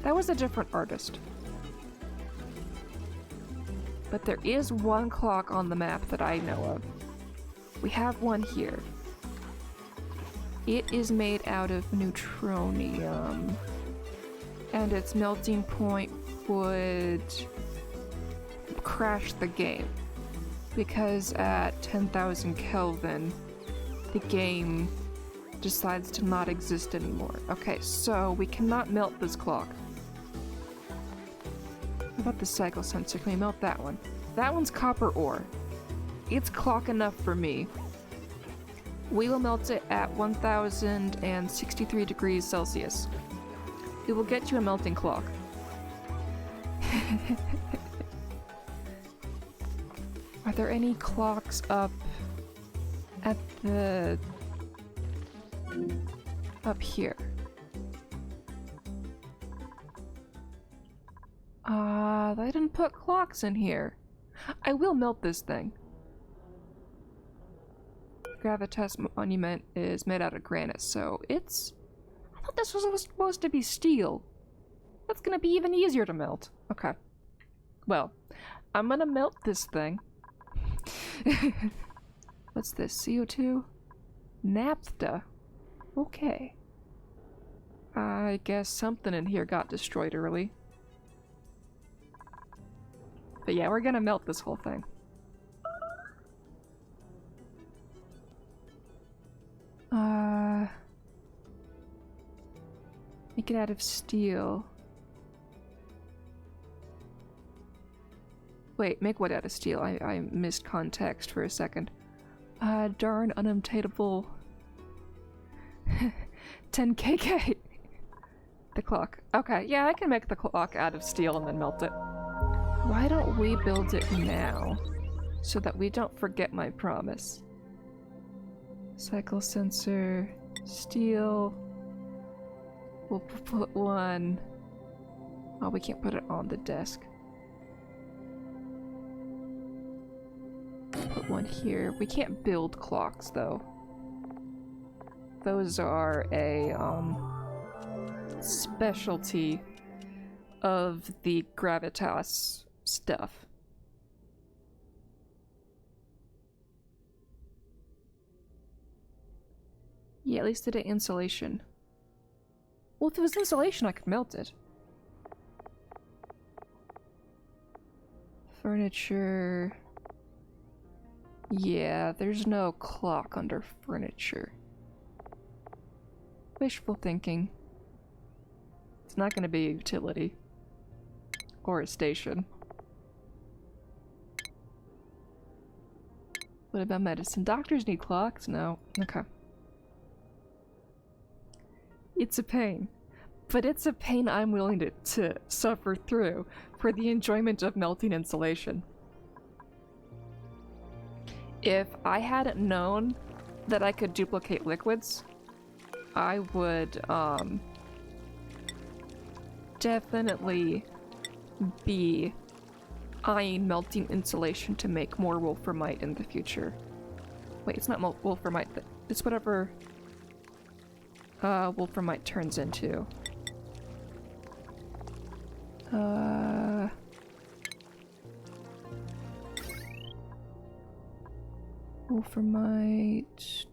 That was a different artist. But there is one clock on the map that I know of. We have one here. It is made out of neutronium. And its melting point would crash the game. Because at 10,000 Kelvin, the game decides to not exist anymore. Okay, so we cannot melt this clock. What about the cycle sensor? Can we melt that one? That one's copper ore. It's clock enough for me. We will melt it at 1063 degrees Celsius. It will get you a melting clock. Are there any clocks up at the... up here? They didn't put clocks in here. I will melt this thing. Gravitas Monument is made out of granite, so it's... I thought this was supposed to be steel. That's gonna be even easier to melt. Okay. Well, I'm gonna melt this thing. What's this? CO2? Naphtha. Okay. I guess something in here got destroyed early. But yeah, we're gonna melt this whole thing. Make it out of steel. Wait, make what out of steel? I missed context for a second. Darn unobtainable 10kk. The clock. Okay, yeah, I can make the clock out of steel and then melt it. Why don't we build it now? So that we don't forget my promise. Cycle sensor, steel. We'll put one... Oh, we can't put it on the desk. Put one here. We can't build clocks, though. Those are a, specialty of the Gravitas stuff. Yeah, at least it did insulation. Well, if it was insulation, I could melt it. Furniture... Yeah, there's no clock under furniture. Wishful thinking. It's not going to be a utility. Or a station. What about medicine? Doctors need clocks? No. Okay. It's a pain. But it's a pain I'm willing to suffer through for the enjoyment of melting insulation. If I hadn't known that I could duplicate liquids, I would, definitely be eyeing melting insulation to make more wolframite in the future. Wait, it's not wolframite, it's whatever wolframite turns into. Wolframite...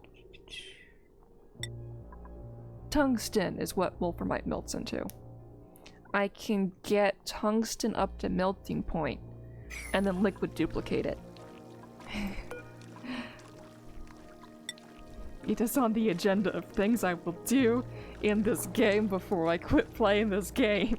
Tungsten is what wolframite melts into. I can get tungsten up to melting point, and then liquid duplicate it. It is on the agenda of things I will do in this game before I quit playing this game.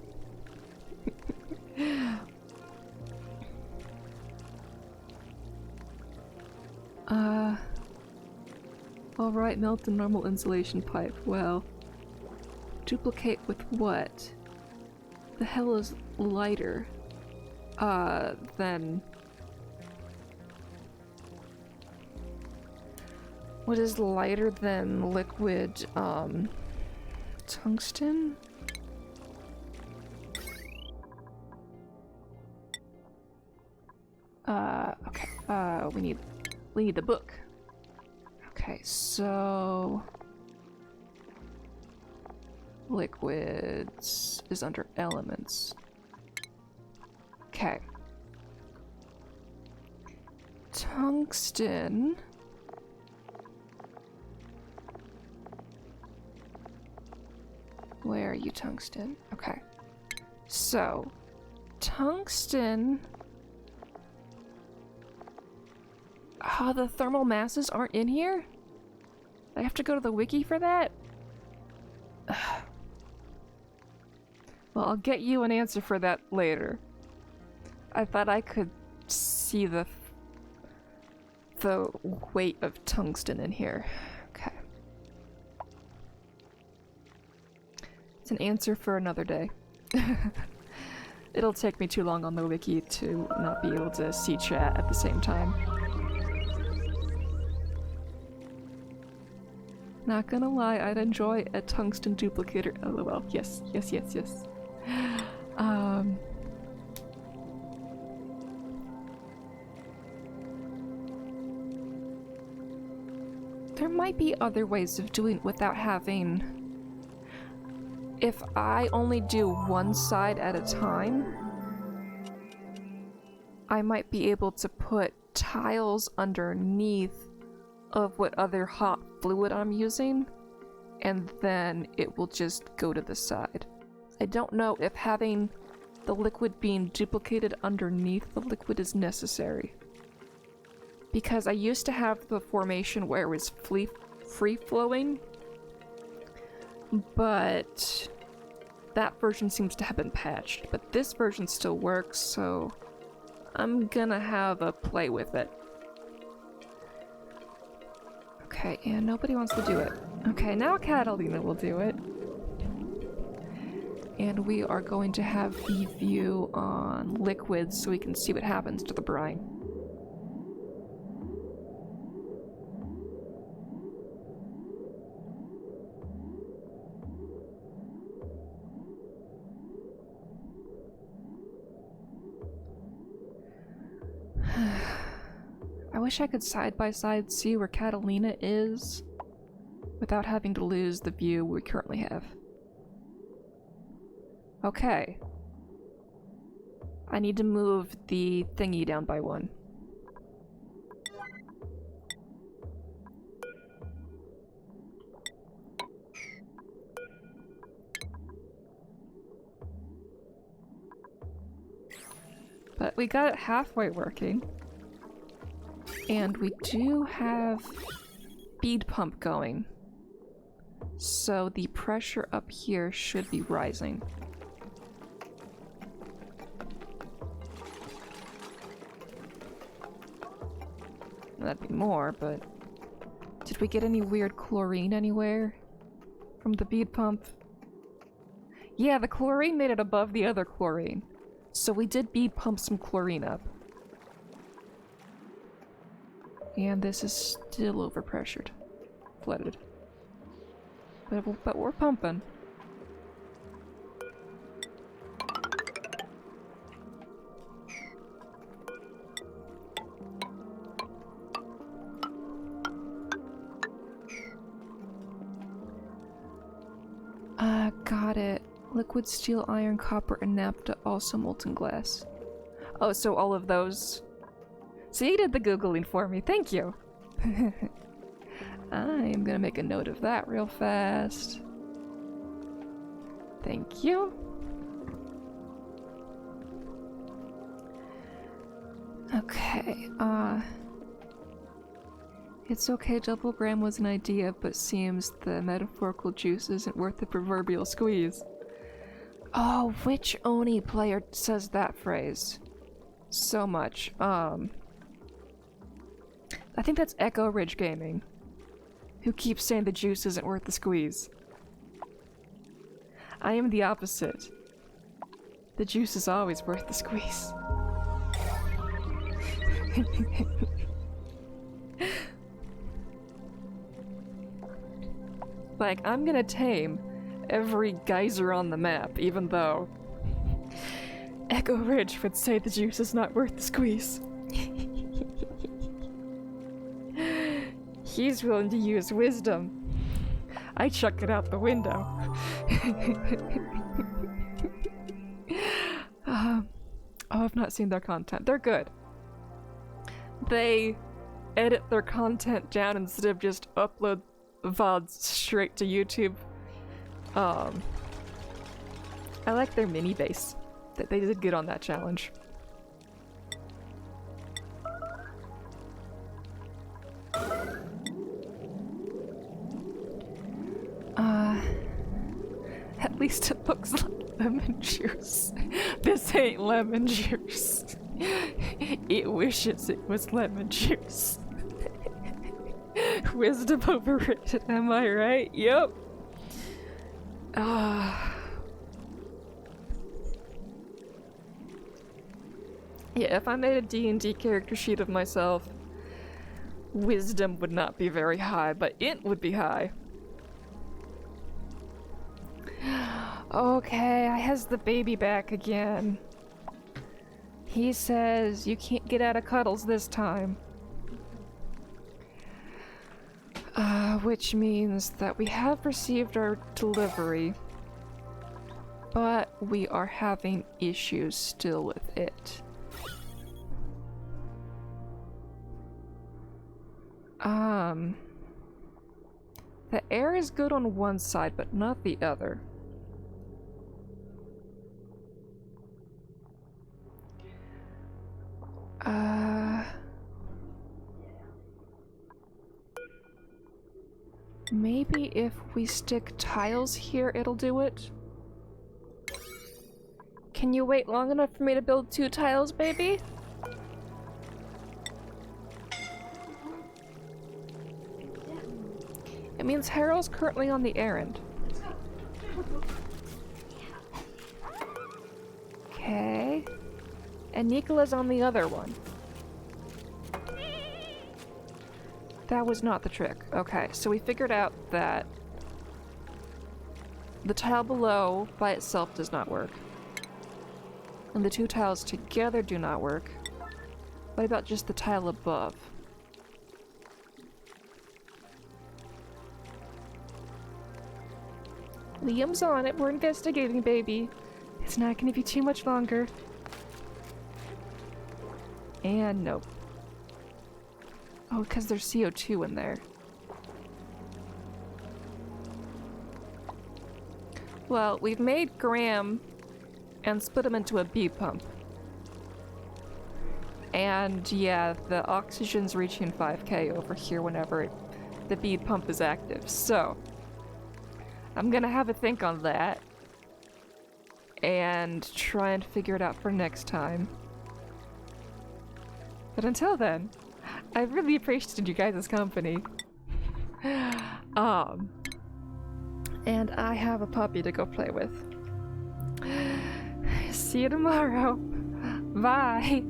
Alright, melt the normal insulation pipe. Well, duplicate with what? The hell is lighter? Then... What is lighter than liquid, tungsten? Okay, we need the book. Okay, so... Liquids is under elements. Okay. Tungsten... Where are you, tungsten? Okay. So, tungsten... the thermal masses aren't in here? I have to go to the wiki for that? Well, I'll get you an answer for that later. I thought I could see the weight of tungsten in here. Okay. It's an answer for another day. It'll take me too long on the wiki to not be able to see chat at the same time. Not gonna lie, I'd enjoy a tungsten duplicator. LOL. Yes, yes, yes, yes. There might be other ways of doing it without having... If I only do one side at a time, I might be able to put tiles underneath of what other hot fluid I'm using, and then it will just go to the side. I don't know if having the liquid being duplicated underneath the liquid is necessary. Because I used to have the formation where it was free-flowing, but that version seems to have been patched. But this version still works, so I'm gonna have a play with it. Okay, and nobody wants to do it. Okay, now Catalina will do it. And we are going to have the view on liquids so we can see what happens to the brine. I wish I could side by side see where Catalina is without having to lose the view we currently have. Okay. I need to move the thingy down by one. But we got it halfway working. And we do have bead pump going. So the pressure up here should be rising. That'd be more, but... Did we get any weird chlorine anywhere? From the bead pump? Yeah, the chlorine made it above the other chlorine. So we did bead pump some chlorine up. And this is still overpressured. Flooded. But we're pumping. Got it. Liquid steel, iron, copper, and naphtha, also molten glass. Oh, so all of those... So you did the Googling for me, thank you! I'm gonna make a note of that real fast. Thank you. Okay, it's okay, double gram was an idea, but seems the metaphorical juice isn't worth the proverbial squeeze. Oh, which Oni player says that phrase? So much. I think that's Echo Ridge Gaming. who keeps saying the juice isn't worth the squeeze. I am the opposite. The juice is always worth the squeeze. Like, I'm gonna tame every geyser on the map, even though Echo Ridge would say the juice is not worth the squeeze. He's willing to use wisdom. I chuck it out the window. I've not seen their content. They're good. They edit their content down instead of just upload VODs straight to YouTube. I like their mini base. That they did good on that challenge. At least it looks like lemon juice. This ain't lemon juice. It wishes it was lemon juice. Wisdom overrated, am I right? Yep. Yeah, if I made a D&D character sheet of myself, wisdom would not be very high, but int would be high. Okay, I has the baby back again. He says you can't get out of cuddles this time. Which means that we have received our delivery, but we are having issues still with it. The air is good on one side, but not the other. Maybe if we stick tiles here, it'll do it? Can you wait long enough for me to build 2 tiles, baby? It means Harold's currently on the errand. Okay. And Nicola's on the other one. That was not the trick. Okay, so we figured out that the tile below by itself does not work. And the 2 tiles together do not work. What about just the tile above? Liam's on it. We're investigating, baby. It's not gonna be too much longer. And nope. Oh, because there's CO2 in there. Well, we've made Graham and split him into a bee pump. And yeah, the oxygen's reaching 5K over here whenever the bee pump is active. So, I'm gonna have a think on that. And try and figure it out for next time. But until then, I really appreciated you guys' company. And I have a puppy to go play with. See you tomorrow. Bye.